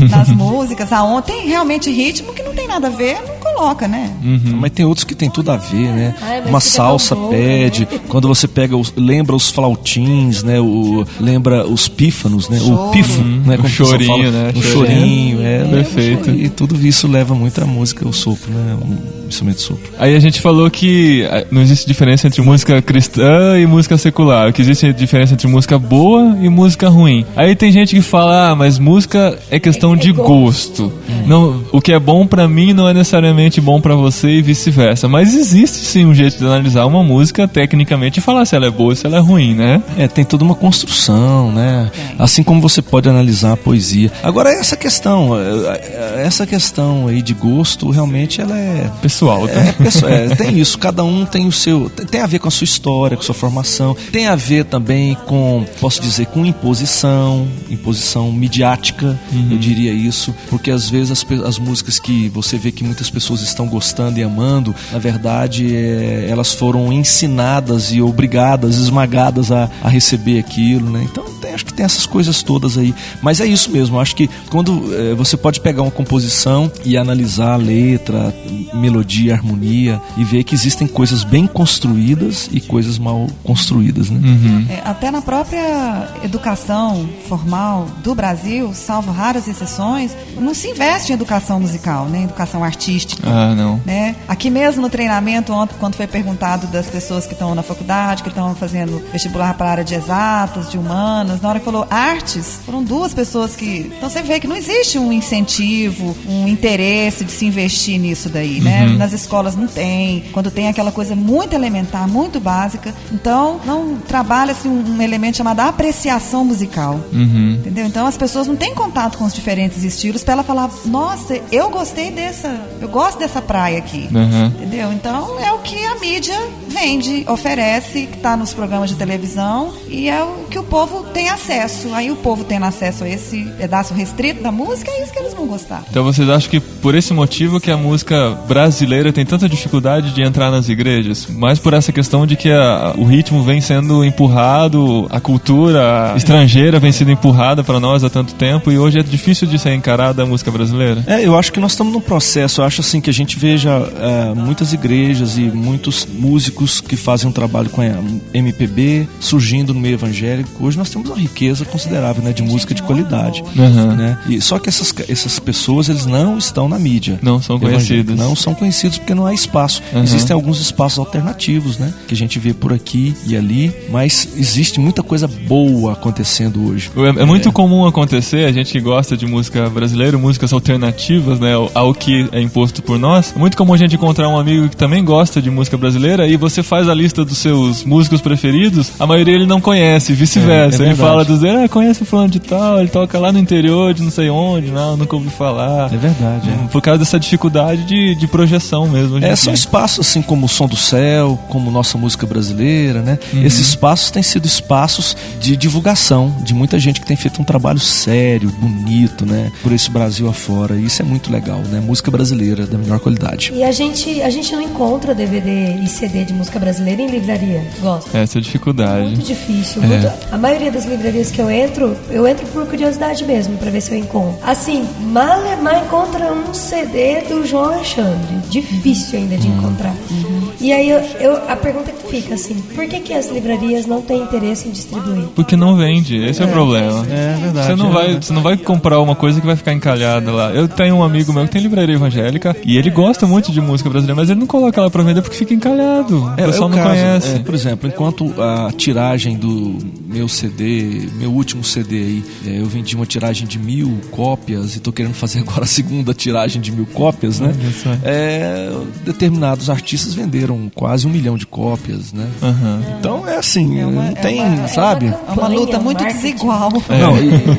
nas músicas. Tem realmente ritmo que não tem nada a ver, não coloca, né? Mas tem outros que tem tudo a ver, né? uma salsa pede. Quando você pega, lembra os flautins, né? Lembra os pífanos, né? O pifo, né? O chorinho, né? O chorinho, perfeito. E tudo isso leva muito a música, o sopro, né? O instrumento de sopro. Aí a gente falou que não existe diferença entre música cristã e música secular, que existe diferença entre música boa e música ruim. Aí tem gente que fala, mas música é questão de gosto. Não, o que é bom pra mim não é necessariamente bom pra você e vice-versa. Mas existe sim um jeito de analisar uma música tecnicamente e falar se ela é boa ou se ela é ruim, né? Tem toda uma construção, né? Assim como você pode analisar a poesia. Agora, essa questão aí de gosto, realmente ela é pessoal, tá? Tem isso, cada um tem o seu, tem a ver com a sua história, com a sua formação, tem a ver também com, posso dizer, com imposição midiática, eu diria isso, porque às vezes as músicas que você vê que muitas pessoas estão gostando e amando, na verdade, elas foram ensinadas e obrigadas, esmagadas a receber aquilo, né? Então, acho que tem essas coisas todas aí, mas é isso mesmo, acho que quando você pode pegar uma composição e analisar a letra, melodia, harmonia, e ver que existem coisas bem construídas e coisas mal construídas, né? Até na própria educação formal do Brasil, salvo raras exceções, não se investe em educação musical, né? Educação artística. Não. Né? Aqui mesmo no treinamento, ontem, quando foi perguntado das pessoas que estão na faculdade, que estão fazendo vestibular para a área de exatas, de humanas, na hora que falou artes, foram 2 pessoas que... Então você vê que não existe um incentivo, um interesse de se investir nisso daí, né? Nas escolas não tem, quando tem aquela coisa muito elementar, muito básica, então não trabalha-se um elemento chamado apreciação musical, entendeu? Então as pessoas não têm contato com os diferentes estilos para ela falar, nossa, eu gosto dessa praia aqui, entendeu? Então é o que a mídia vende, oferece, que está nos programas de televisão, e é o que o povo tem acesso. Aí o povo tendo acesso a esse pedaço restrito da música, é isso que eles vão gostar. Então vocês acham que por esse motivo que a música brasileira tem tanta dificuldade de entrar nas igrejas? Mais por essa questão de que o ritmo vem sendo empurrado, a cultura estrangeira vem sendo empurrada para nós há tanto tempo, e hoje é difícil de ser encarada a música brasileira? Eu acho que nós estamos num processo, eu acho assim que a gente veja muitas igrejas e muitos músicos que fazem um trabalho com a MPB surgindo no meio evangélico. Hoje nós temos uma riqueza considerável, né, de música de qualidade, né? E só que essas pessoas, eles não estão na mídia. Não são conhecidos. Não são conhecidos porque não há espaço. Existem alguns espaços alternativos, né, que a gente vê por aqui e ali, mas existe muita coisa boa acontecendo hoje. É muito comum acontecer, a gente que gosta de música brasileira, músicas alternativas, né, ao que é imposto por nós. É muito comum a gente encontrar um amigo que também gosta de música brasileira e você faz a lista dos seus músicos preferidos, a maioria ele não conhece, vice-versa. Ele fala conhece o fulano de tal, ele toca lá no interior de não sei onde, nunca ouvi falar. É verdade. Por causa dessa dificuldade de projeção mesmo. São espaços assim como o Som do Céu, como nossa música brasileira, né? Esses espaços têm sido espaços de divulgação de muita gente que tem feito um trabalho sério, bonito, né? Por esse Brasil afora. E isso é muito legal, né? Música brasileira da melhor qualidade. E a gente não encontra DVD e CD de música brasileira em livraria. Gosto. Essa é a dificuldade. Muito difícil. A maioria das livrarias que eu entro por curiosidade mesmo, pra ver se eu encontro. Assim, mal encontra um CD do João Alexandre. Difícil ainda de encontrar. E aí a pergunta que fica assim, por que as livrarias não têm interesse em distribuir? Porque não vende, esse é o problema. É verdade. Você não vai comprar uma coisa que vai ficar encalhada lá. Eu tenho um amigo meu que tem livraria evangélica e ele gosta muito de música brasileira, mas ele não coloca ela pra vender porque fica encalhado. O pessoal não conhece. Por exemplo, enquanto a tiragem do meu CD, meu último CD aí, eu vendi uma tiragem de 1000 cópias e tô querendo fazer agora a segunda tiragem de 1000 cópias, né? Determinados artistas venderam quase 1 milhão de cópias, né? Então é assim, não tem, sabe? É uma luta muito desigual.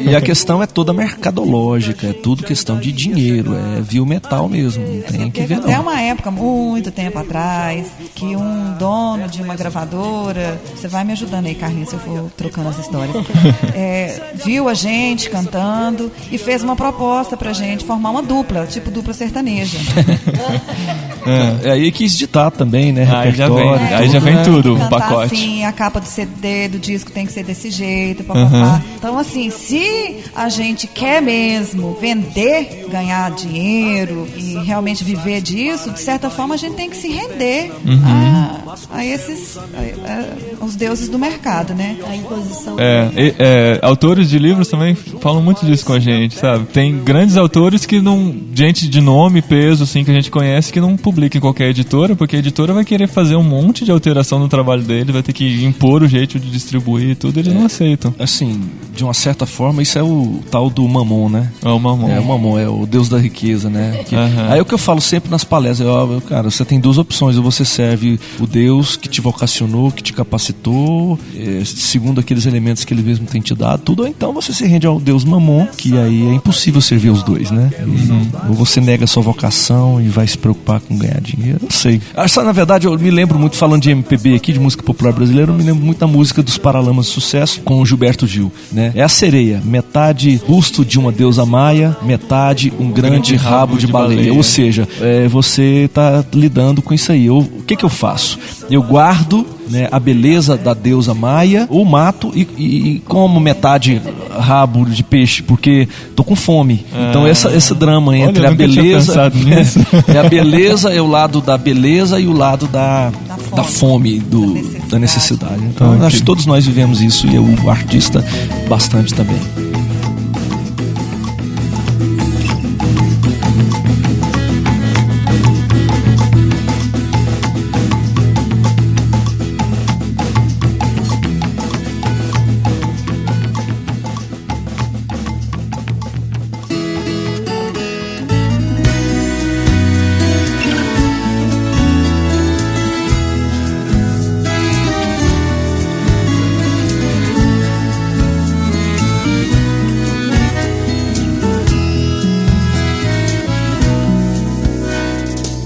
E a questão é toda mercadológica, é tudo questão de dinheiro, é via o metal mesmo, não tem que ver não. Até uma época, muito tempo atrás, que um dono de uma gravadora, você vai me ajudando aí, Carlinhos, se eu for trocando as histórias, viu a gente cantando e fez uma proposta pra gente formar uma dupla, tipo dupla sertaneja. Aí quis ditar também também, né? Aí já vem tudo, o pacote. Assim, a capa do CD, do disco tem que ser desse jeito, papapá. Então, assim, se a gente quer mesmo vender, ganhar dinheiro e realmente viver disso, de certa forma a gente tem que se render a esses os deuses do mercado, né? A imposição. Autores de livros também falam muito disso com a gente, sabe? Tem grandes autores que não... Gente de nome, peso, assim, que a gente conhece, que não publica em qualquer editora, porque a editora vai querer fazer um monte de alteração no trabalho dele, vai ter que impor o jeito de distribuir e tudo, eles não aceitam. Assim, de uma certa forma, isso é o tal do Mamon, né? É o Mamon. É o Mamon, é o deus da riqueza, né? Aí é o que eu falo sempre nas palestras, cara, você tem duas opções, ou você serve o Deus que te vocacionou, que te capacitou, segundo aqueles elementos que ele mesmo tem te dado, tudo, ou então você se rende ao Deus Mamon, que aí é impossível servir os dois, né? Ou você nega a sua vocação e vai se preocupar com ganhar dinheiro, não sei. Na verdade, eu me lembro muito, falando de MPB aqui, de música popular brasileira, eu me lembro muito da música dos Paralamas de Sucesso com o Gilberto Gil, né? É a sereia, metade busto de uma deusa maia, metade um grande rabo de baleia. Ou seja, você está lidando com isso aí. O que eu faço? Eu guardo, né, a beleza da deusa maia, ou mato e como metade rabo de peixe, porque tô com fome. Então esse drama entre a beleza a beleza é o lado da beleza e o lado da fome, da necessidade. Então acho que todos nós vivemos isso, e o artista bastante também.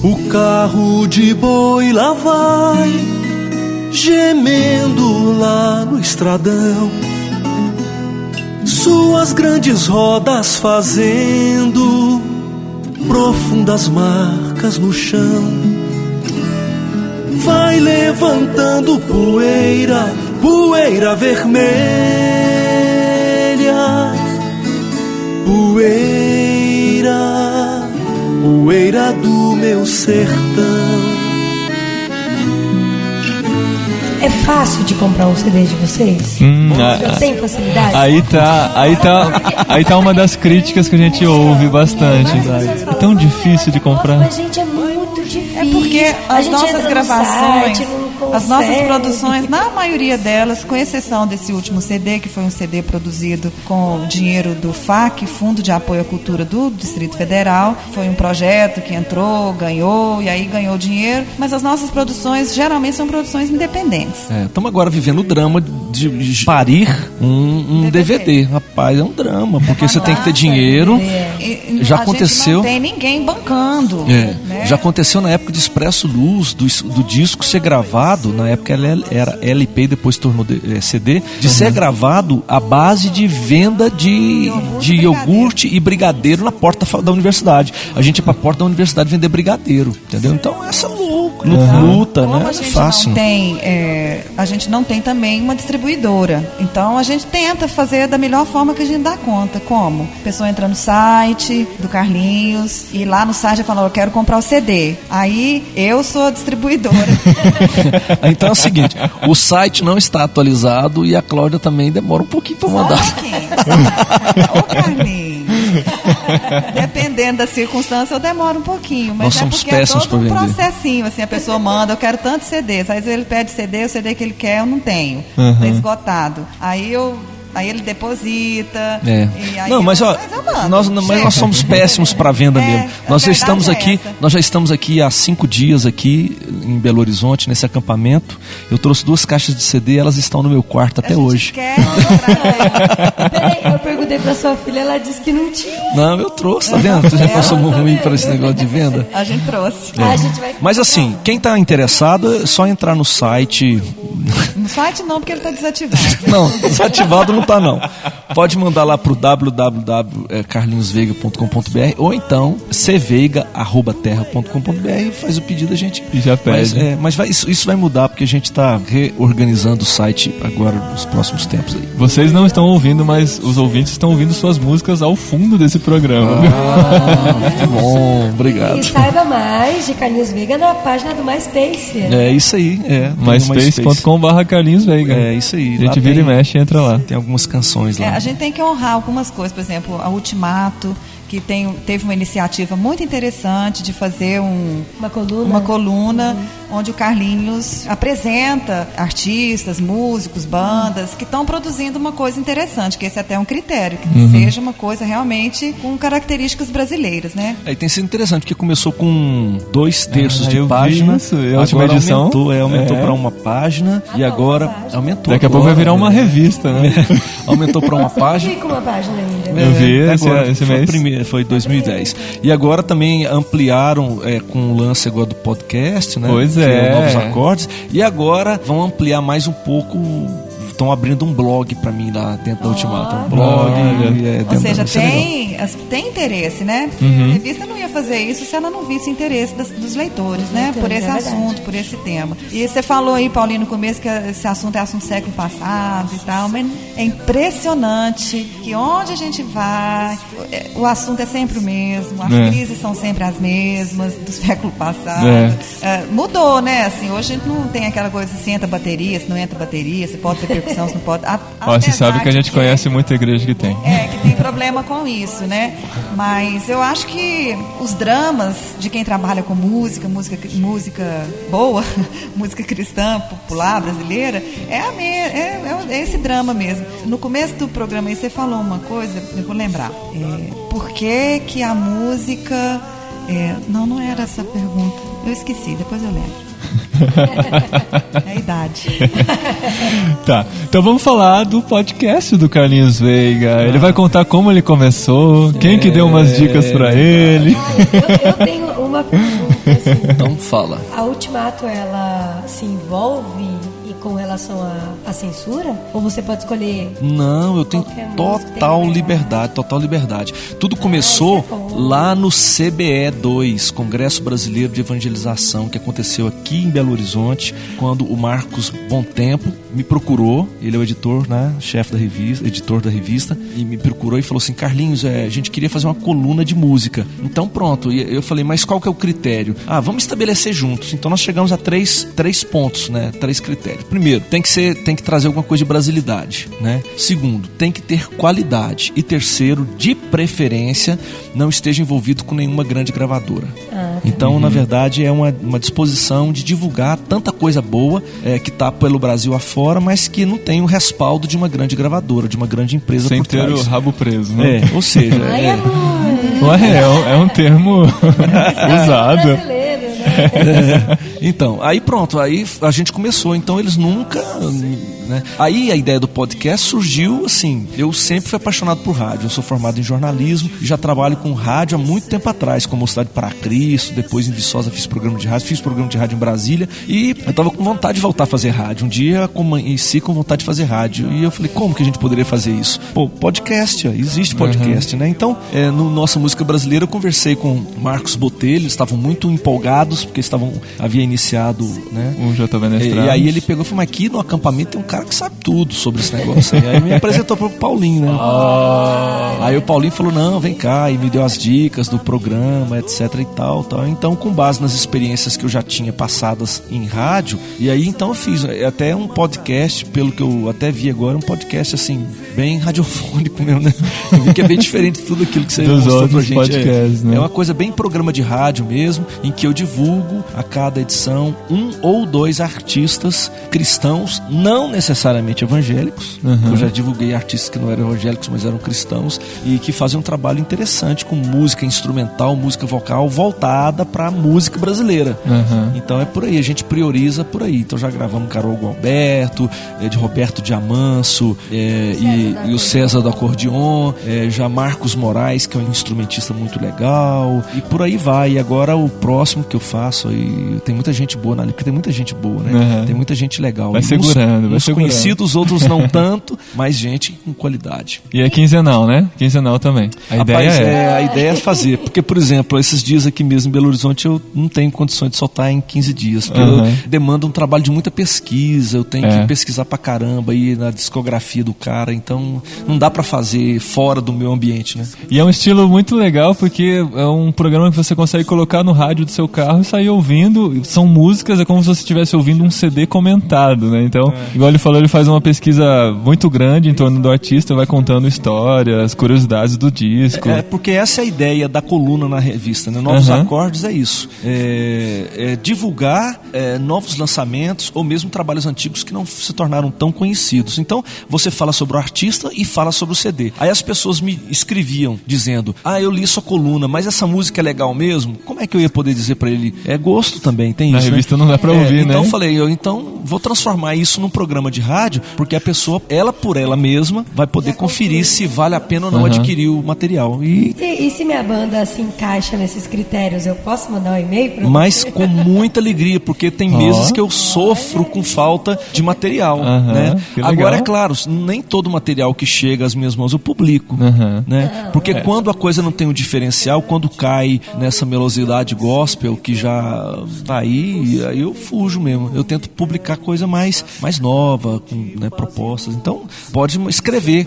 O carro de boi lá vai, gemendo lá no estradão, suas grandes rodas fazendo profundas marcas no chão. Vai levantando poeira, poeira vermelha, poeira, poeira do meu sertão. É fácil de comprar um CD de vocês? Tem facilidade? Aí tá uma das críticas que a gente ouve bastante. É tão difícil de comprar. Mas, gente, é muito difícil. É porque as nossas gravações, as nossas produções, na maioria delas, com exceção desse último CD, que foi um CD produzido com dinheiro do FAC, Fundo de Apoio à Cultura do Distrito Federal, foi um projeto que entrou, ganhou, e aí ganhou dinheiro, mas as nossas produções geralmente são produções independentes. Estamos agora vivendo o drama de parir um DVD. Rapaz, é um drama, porque você tem que ter dinheiro. Já aconteceu. Não tem ninguém bancando. Né? Já aconteceu na época de Expresso Luz, do disco ser gravado, na época era LP e depois tornou CD, de ser gravado à base de venda de iogurte e brigadeiro na porta da universidade. A gente ia pra porta da universidade vender brigadeiro, entendeu? Então essa luta, como né? A gente fácil. Não tem, a gente não tem também uma distribuidora. Então a gente tenta fazer da melhor forma que a gente dá conta. Como? A pessoa entra no site do Carlinhos e lá no site fala, eu quero comprar o CD. Aí eu sou a distribuidora. Então é o seguinte, o site não está atualizado e a Cláudia também demora um pouquinho para mandar. Ô, Carlinhos. Dependendo da circunstância, eu demoro um pouquinho. Mas nós somos péssimos para vender. É todo um processinho, assim, a pessoa manda, eu quero tantos CDs. Aí ele pede CD, o CD que ele quer eu não tenho. Tá esgotado. Aí ele deposita. E aí mas nós somos péssimos para venda mesmo. Nós já estamos aqui há 5 dias aqui em Belo Horizonte, nesse acampamento. Eu trouxe 2 caixas de CD, elas estão no meu quarto até hoje. Peraí, eu perguntei pra sua filha, ela disse que não tinha. Não, eu trouxe, tá vendo? Você já passou ruim para esse negócio de venda? A gente trouxe. Mas assim, quem tá interessado é só entrar no site. No site não, porque ele tá desativado. Não, desativado não tá não. Pode mandar lá pro www.carlinhosveiga.com.br ou então cveiga@terra.com.br e faz o pedido, a gente... E já pede. Mas isso vai mudar, porque a gente tá reorganizando o site agora nos próximos tempos aí. Vocês não estão ouvindo, mas os ouvintes estão ouvindo suas músicas ao fundo desse programa. Muito bom, obrigado. E saiba mais de Carlinhos Veiga na página do MySpace. É isso aí, MySpace.com/CarlinhosVeiga. É isso aí. A gente vira e mexe e entra lá. Tem algumas canções lá. A gente tem que honrar algumas coisas, por exemplo, a Ultimato, que teve uma iniciativa muito interessante de fazer uma coluna onde o Carlinhos apresenta artistas, músicos, bandas que estão produzindo uma coisa interessante, que esse é até um critério, que seja uma coisa realmente com características brasileiras, né? Aí tem sido interessante, porque começou com 2/3 de página, a última edição aumentou para uma página e agora aumentou. Daqui a pouco vai virar uma revista, né? Aumentou para uma página. Eu vi com uma página ainda. Eu vi esse mês. Foi 2010. E agora também ampliaram com o lance agora do podcast, né? Pois que é Novos Acordes. E agora vão ampliar mais um pouco. Estão abrindo um blog pra mim lá dentro da Ultimato. Um blog. Ou seja, tem interesse, né? A revista não ia fazer isso se ela não visse interesse dos leitores, né? Por esse assunto, por esse tema. E você falou aí, Paulinho, no começo que esse assunto é assunto do século passado e tal, mas é impressionante que onde a gente vai, o assunto é sempre o mesmo, as crises são sempre as mesmas do século passado. Mudou, né? Assim, hoje a gente não tem aquela coisa de se entra bateria, se não entra bateria, se pode ter percussão, se não pode. Você sabe que a gente conhece muita igreja que tem. Que tem problema com isso, né? Mas eu acho que os dramas de quem trabalha com música boa, música cristã, popular, brasileira, é esse drama mesmo. No começo do programa aí você falou uma coisa, eu vou lembrar. Por que a música... não era essa pergunta. Eu esqueci, depois eu lembro. É a idade. Tá, então vamos falar do podcast do Carlinhos Veiga. Ele vai contar como ele começou, quem que deu umas dicas pra ele. Eu tenho uma pergunta assim. Então fala. A Ultimato, ela se envolve com relação à censura? Ou você pode escolher? Não, eu tenho total liberdade. Tudo começou lá no CBE2, Congresso Brasileiro de Evangelização, que aconteceu aqui em Belo Horizonte, quando o Marcos Bom Tempo me procurou. Ele é o editor, né, chefe da revista, editor da revista, e me procurou e falou assim: Carlinhos, a gente queria fazer uma coluna de música. Então pronto, e eu falei, mas qual que é o critério? Vamos estabelecer juntos. Então nós chegamos a três pontos, né, 3 critérios. Primeiro, tem que trazer alguma coisa de brasilidade, né? Segundo, tem que ter qualidade. E terceiro, de preferência, não esteja envolvido com nenhuma grande gravadora. Então, na verdade, é uma disposição de divulgar tanta coisa boa que está pelo Brasil afora, mas que não tem o respaldo de uma grande gravadora, de uma grande empresa por trás. Sem ter o rabo preso, né? Ou seja... é um termo usado. Então, aí pronto, aí a gente começou. Então eles nunca, né? Aí a ideia do podcast surgiu assim. Eu sempre fui apaixonado por rádio. Eu sou formado em jornalismo e já trabalho com rádio há muito tempo atrás, com Mocidade para Cristo. Depois em Viçosa fiz programa de rádio em Brasília, e eu tava com vontade de voltar a fazer rádio. Um dia conheci com vontade de fazer rádio, e eu falei, como que a gente poderia fazer isso? Podcast, existe podcast, né? Então, no Nossa Música Brasileira, eu conversei com Marcos Botelho. Eles estavam muito empolgados porque havia iniciado, né? O JB na Estrada. E aí ele pegou e falou, mas aqui no acampamento tem um cara que sabe tudo sobre esse negócio aí. Aí me apresentou pro Paulinho, né? Aí o Paulinho falou, não, vem cá, e me deu as dicas do programa, etc e tal. Então, com base nas experiências que eu já tinha passadas em rádio, e aí então eu fiz até um podcast, pelo que eu até vi agora, um podcast assim, bem radiofônico mesmo, né? Eu vi que é bem diferente de tudo aquilo que você mostrou pra gente. Podcasts, né? É uma coisa bem programa de rádio mesmo, em que eu divulgo a cada edição 1 ou 2 artistas cristãos, não necessariamente evangélicos. Eu já divulguei artistas que não eram evangélicos, mas eram cristãos, e que fazem um trabalho interessante com música instrumental, música vocal voltada para a música brasileira. Então é por aí, a gente prioriza por aí. Então já gravamos Carol Gualberto, de Roberto Diamanso, e e o César do acordeon, já Marcos Moraes, que é um instrumentista muito legal, e por aí vai. E agora o próximo que eu faço, e tem muita gente boa na porque tem muita gente boa, né? Tem muita gente legal. Vai segurando, uns conhecidos, outros não tanto, mas gente com qualidade. E é quinzenal, né? Quinzenal também. A ideia é fazer. Porque, por exemplo, esses dias aqui mesmo em Belo Horizonte eu não tenho condições de soltar em 15 dias. Porque demanda um trabalho de muita pesquisa, eu tenho que pesquisar pra caramba aí na discografia do cara, então não dá pra fazer fora do meu ambiente, né? E é um estilo muito legal porque é um programa que você consegue colocar no rádio do seu carro e sair ouvindo. São músicas, é como se você estivesse ouvindo um CD comentado, né? Então, igual ele falou, ele faz uma pesquisa muito grande em torno do artista, vai contando histórias, curiosidades do disco. Porque essa é a ideia da coluna na revista, né? Novos Acordes é isso. É divulgar novos lançamentos ou mesmo trabalhos antigos que não se tornaram tão conhecidos. Então, você fala sobre o artista e fala sobre o CD. Aí as pessoas me escreviam dizendo, eu li sua coluna, mas essa música é legal mesmo? Como é que eu ia poder dizer pra ele? É gosto também, tem isso, na revista, né? Não dá pra ouvir, então né? Então eu falei, vou transformar isso num programa de rádio, porque a pessoa, ela por ela mesma, vai poder conferir se vale a pena ou não adquirir o material. E se minha banda se encaixa nesses critérios, eu posso mandar um e-mail pra Mas você? Com muita alegria, porque tem meses que eu sofro com falta de material, né? Agora, é claro, nem todo material que chega às minhas mãos eu publico, né? Porque quando a coisa não tem um diferencial, quando cai nessa melosidade gospel que já tá aí eu fujo mesmo. Eu tento publicar coisa mais nova, com propostas. Então, pode escrever,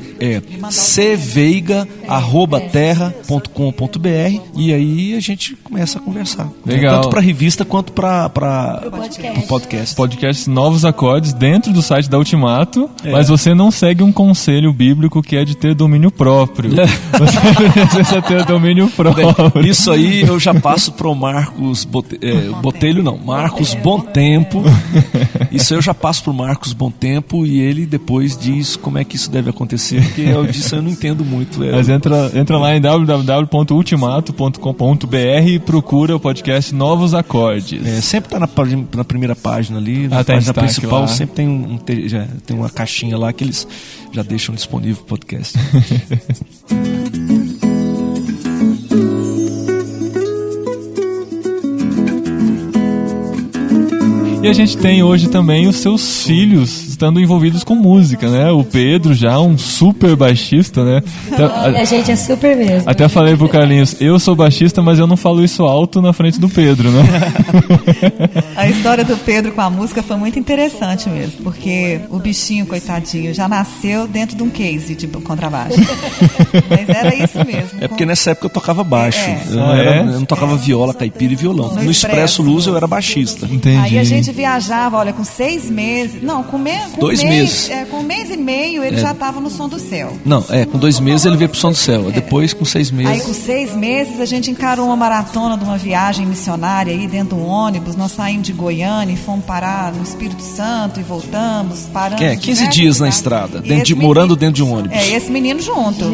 cveiga@terra.com.br e aí a gente começa a conversar. Legal. Tanto para revista quanto para podcast. Podcast Novos Acordes dentro do site da Ultimato, mas você não segue um conselho bíblico que é de ter domínio próprio. Você precisa ter domínio próprio. Isso aí eu já passo pro Marcos Botelho, não, Marcos Bom Tempo. Isso eu já passo pro Marcos Bom Tempo e ele depois diz como é que isso deve acontecer, porque disso eu não entendo muito. Mas entra lá em www.ultimato.com.br e procura o podcast Novos Acordes. Sempre tá na primeira página ali, na página principal, lá. Sempre tem tem uma caixinha lá que eles já deixam disponível o podcast. E a gente tem hoje também os seus filhos estando envolvidos com música, né? O Pedro já um super baixista, né? A gente é super mesmo. Até falei pro Carlinhos, eu sou baixista, mas eu não falo isso alto na frente do Pedro, né? A história do Pedro com a música foi muito interessante mesmo, porque o bichinho, coitadinho, já nasceu dentro de um case de contrabaixo. Mas era isso mesmo. Porque nessa época eu tocava baixo. Eu não tocava viola, caipira e violão. No Expresso Luz eu era baixista. Entendi. Aí a gente viajava, olha, com 6 meses... Não, com 2 meses. Com 1 mês e meio ele já estava no Som do Céu. Não, com 2 meses ele veio pro Som do Céu. Depois, com 6 meses... Aí com 6 meses a gente encarou uma maratona de uma viagem missionária aí dentro de um ônibus. Nós saímos de Goiânia e fomos parar no Espírito Santo e voltamos, paramos... 15 dias na estrada, morando dentro de um ônibus. Esse menino junto.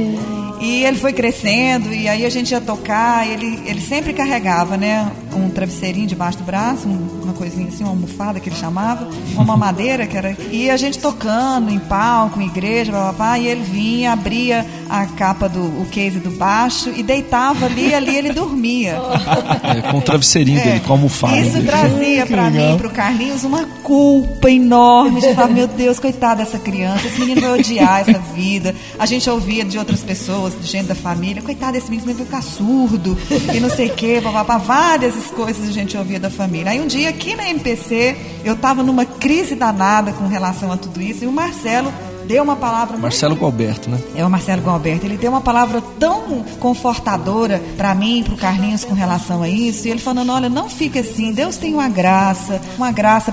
E ele foi crescendo, e aí a gente ia tocar, ele sempre carregava, né, um travesseirinho debaixo do braço, uma coisinha assim, uma almofada que ele chamava, uma mamadeira que era... E a gente tocando em palco, em igreja, papapá, e ele vinha, abria a capa o case do baixo e deitava ali ele dormia. Com o travesseirinho dele, com a almofada. Isso trazia pra mim, pro Carlinhos, uma culpa enorme de falar, meu Deus, coitado dessa criança, esse menino vai odiar essa vida. A gente ouvia de outras pessoas, de gente da família, coitado desse menino vai ficar surdo e não sei o que, papapá, várias coisas a gente ouvia da família. Aí um dia aqui na MPC eu tava numa crise danada com relação a tudo isso e o Marcelo deu uma palavra... Marcelo Gualberto, né? É o Marcelo Gualberto. Ele deu uma palavra tão confortadora para mim, pro Carlinhos com relação a isso. E ele falando, olha, não fique assim. Deus tem uma graça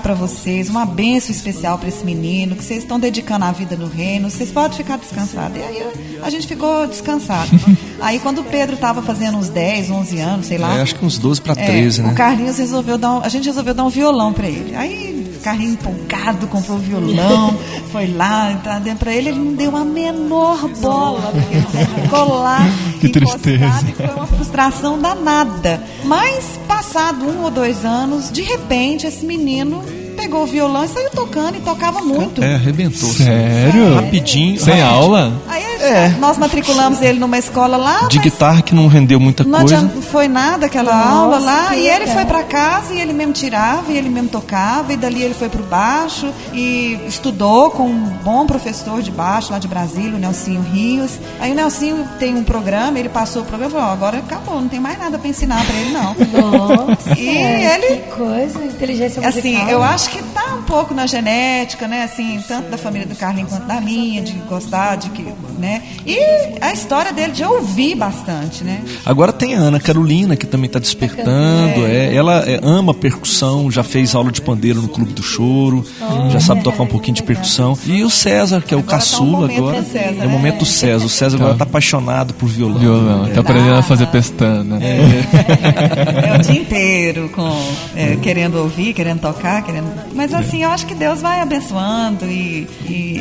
para vocês, uma bênção especial para esse menino, que vocês estão dedicando a vida no reino. Vocês podem ficar descansados. E aí a gente ficou descansado. Aí quando o Pedro tava fazendo uns 10, 11 anos, sei lá. Acho que uns 12 para 13, né? O Carlinhos a gente resolveu dar um violão para ele. Aí o Carlinhos empolgado, comprou o violão, foi lá, tá dentro pra ele não deu a menor bola, porque ele ficou lá que tristeza. E foi uma frustração danada. Mas, passado 1 ou 2 anos, de repente, esse menino pegou o violão e saiu tocando, e tocava muito. Arrebentou. Sério? Rapidinho. Sem aula? Aí nós matriculamos ele numa escola lá. De guitarra que não rendeu muita coisa. Não foi nada aquela aula lá. E ele foi pra casa e ele mesmo tirava, e ele mesmo tocava. E dali ele foi pro baixo e estudou com um bom professor de baixo lá de Brasília, o Nelsinho Rios. Aí o Nelsinho tem um programa, ele passou o programa e falou: agora acabou, não tem mais nada pra ensinar pra ele, não. Nossa, e ele, que coisa, inteligência musical. assim, eu acho que tá um pouco na genética, né? Assim, tanto da família do Carlinhos quanto da minha, de gostar, de que, né? E a história dele de ouvir bastante, né? Agora tem a Ana Carolina, que também está despertando. Ela ama percussão, já fez aula de pandeiro no Clube do Choro, já sabe tocar um pouquinho de percussão. E o César, que é o caçula agora. É o momento do César. O César agora está apaixonado por violão. Tá aprendendo a fazer pestana. É o dia inteiro querendo ouvir, querendo tocar, Mas assim, eu acho que Deus vai abençoando e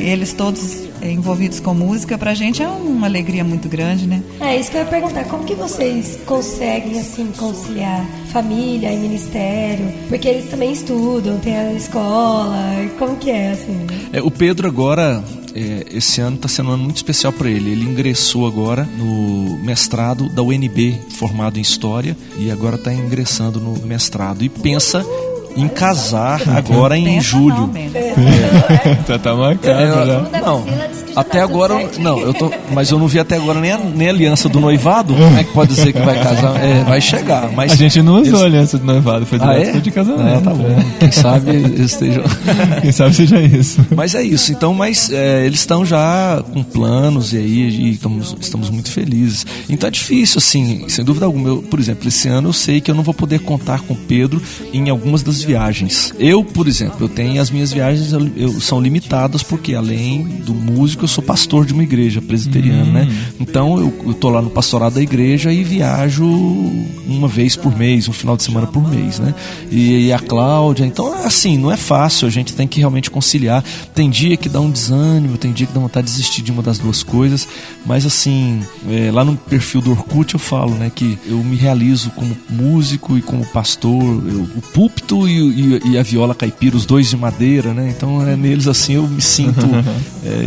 eles todos envolvidos com música, pra gente é uma alegria muito grande, né? Isso que eu ia perguntar, como que vocês conseguem, assim, conciliar família e ministério? Porque eles também estudam, tem a escola, como que é, assim? O Pedro agora, esse ano está sendo um ano muito especial para ele. Ele ingressou agora no mestrado da UNB, formado em História, e agora está ingressando no mestrado. E pensa em casar agora em julho. Já tá marcado já. Não, até agora não, mas eu não vi até agora nem a aliança do noivado. Como é que pode dizer que vai casar? Vai chegar, mas a gente não usou a aliança do noivado, foi direto de casamento. Tá bom. Quem sabe eles estejam. Quem sabe seja isso. Mas é isso. Então, eles estão já com planos e estamos muito felizes. Então é difícil, assim, sem dúvida alguma. Por exemplo, esse ano eu sei que eu não vou poder contar com o Pedro em algumas das viagens. Eu, por exemplo, eu tenho as minhas viagens são limitadas porque além do músico eu sou pastor de uma igreja presbiteriana, né? Então eu tô lá no pastorado da igreja e viajo uma vez por mês, um final de semana por mês, né? E a Cláudia, então assim, não é fácil, a gente tem que realmente conciliar. Tem dia que dá um desânimo, tem dia que dá vontade de desistir de uma das duas coisas, mas assim, lá no perfil do Orkut eu falo, né, que eu me realizo como músico e como pastor, o púlpito e a viola caipira, os dois de madeira, né? Então neles assim eu me sinto,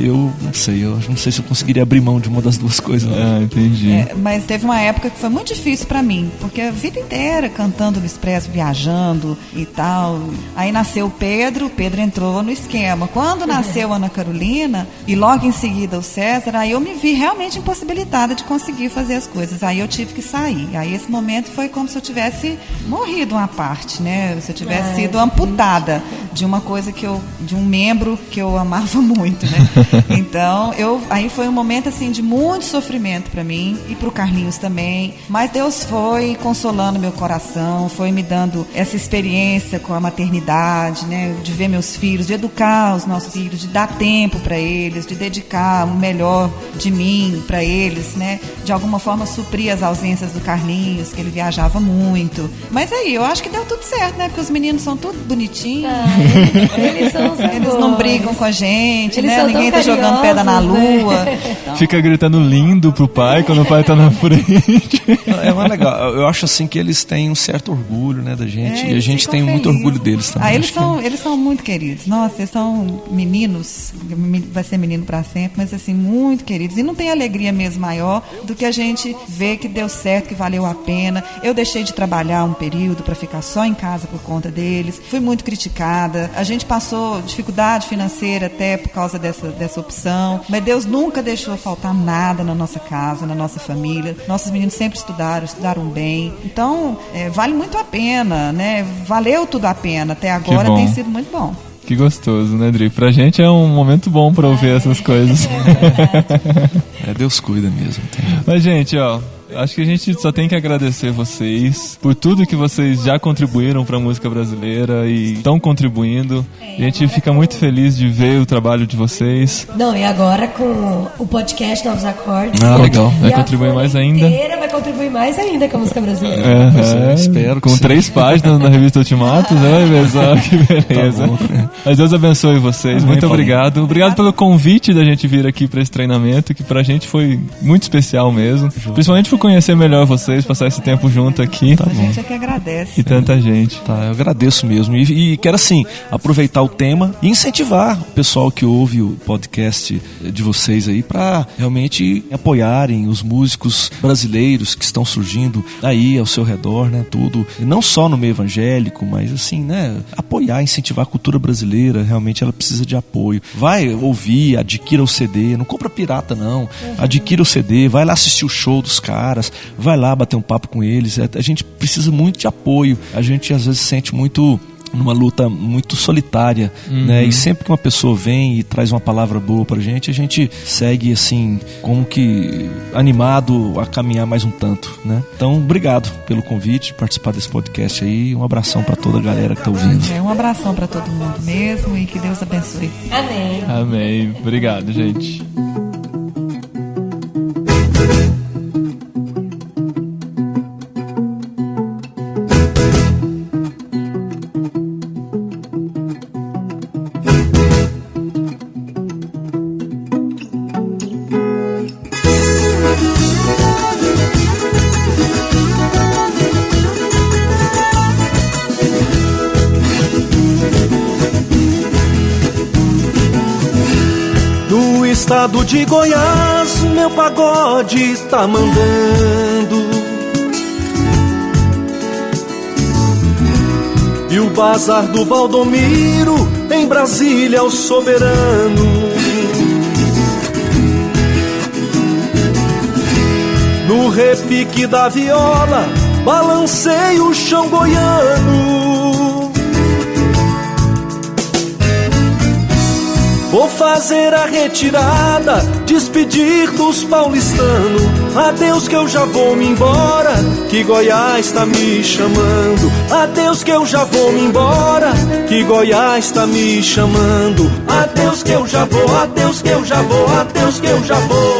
eu não sei se eu conseguiria abrir mão de uma das duas coisas. Entendi. Mas teve uma época que foi muito difícil pra mim, porque a vida inteira cantando no Expresso, viajando e tal. Aí nasceu o Pedro entrou no esquema. Quando nasceu a Ana Carolina e logo em seguida o César, aí eu me vi realmente impossibilitada de conseguir fazer as coisas. Aí eu tive que sair. Aí esse momento foi como se eu tivesse morrido uma parte, né? Se eu tivesse sido amputada de uma coisa de um membro que eu amava muito, né? Então, aí foi um momento assim de muito sofrimento para mim e pro Carlinhos também, mas Deus foi consolando meu coração, foi me dando essa experiência com a maternidade, né? De ver meus filhos, de educar os nossos filhos, de dar tempo para eles, de dedicar o melhor de mim para eles, né? De alguma forma suprir as ausências do Carlinhos, que ele viajava muito. Mas aí, eu acho que deu tudo certo, né? Porque os meninos são tudo bonitinhos. Eles não brigam com a gente, eles né? Ninguém tá jogando pedra na lua. Né? Então, fica gritando lindo pro pai quando o pai tá na frente. É mais legal. Eu acho assim que eles têm um certo orgulho, né, da gente, e a gente tem muito orgulho deles também. Eles são muito queridos. Nossa, eles são meninos, vai ser menino pra sempre, mas assim, muito queridos. E não tem alegria mesmo maior do que a gente ver que deu certo, que valeu a pena. Eu deixei de trabalhar um período pra ficar só em casa por conta deles. Fui muito criticada. A gente passou dificuldade financeira até por causa dessa opção. Mas Deus nunca deixou faltar nada na nossa casa, na nossa família. Nossos meninos sempre estudaram bem. Então, vale muito a pena, né? Valeu tudo a pena. Até agora tem sido muito bom. Que gostoso, né, Dri? Pra gente é um momento bom pra ouvir essas coisas. Deus cuida mesmo. Mas, gente, acho que a gente só tem que agradecer vocês por tudo que vocês já contribuíram para a música brasileira e estão contribuindo. A gente fica muito feliz de ver o trabalho de vocês. Não, e agora com o podcast Novos Acordes. Legal. Vai contribuir mais ainda. Vai contribuir mais ainda com a música brasileira. Espero. Com 3 páginas na revista Ultimatos, né, pessoal? Que beleza. Tá. Mas Deus abençoe vocês. Muito obrigado. Obrigado pelo convite da gente vir aqui para esse treinamento, que pra gente foi muito especial mesmo. Principalmente por conhecer melhor vocês, passar esse tempo junto aqui. Tá bom. A gente é que agradece. E tanta gente. Tá, eu agradeço mesmo. E quero, assim, aproveitar o tema e incentivar o pessoal que ouve o podcast de vocês aí para realmente apoiarem os músicos brasileiros que estão surgindo aí ao seu redor, né? Tudo. E não só no meio evangélico, mas assim, né? Apoiar, incentivar a cultura brasileira. Realmente ela precisa de apoio. Vai ouvir, adquira o CD. Não compra pirata, não. Adquira o CD, vai lá assistir o show dos caras, vai lá bater um papo com eles. A gente precisa muito de apoio. A gente às vezes sente muito numa luta muito solitária, né? E sempre que uma pessoa vem e traz uma palavra boa pra gente, a gente segue assim, como que animado a caminhar mais um tanto, né? Então, obrigado pelo convite de participar desse podcast aí. Um abração pra toda a galera que tá ouvindo. Um abração pra todo mundo mesmo e que Deus abençoe. Amém. Amém. Obrigado, gente. Estado de Goiás, meu pagode tá mandando. E o bazar do Valdomiro, em Brasília, o soberano. No repique da viola, balancei o chão goiano. Vou fazer a retirada, despedir dos paulistanos. Adeus que eu já vou me embora, que Goiás tá me chamando. Adeus que eu já vou me embora, que Goiás tá me chamando. Adeus que eu já vou, adeus que eu já vou, adeus que eu já vou.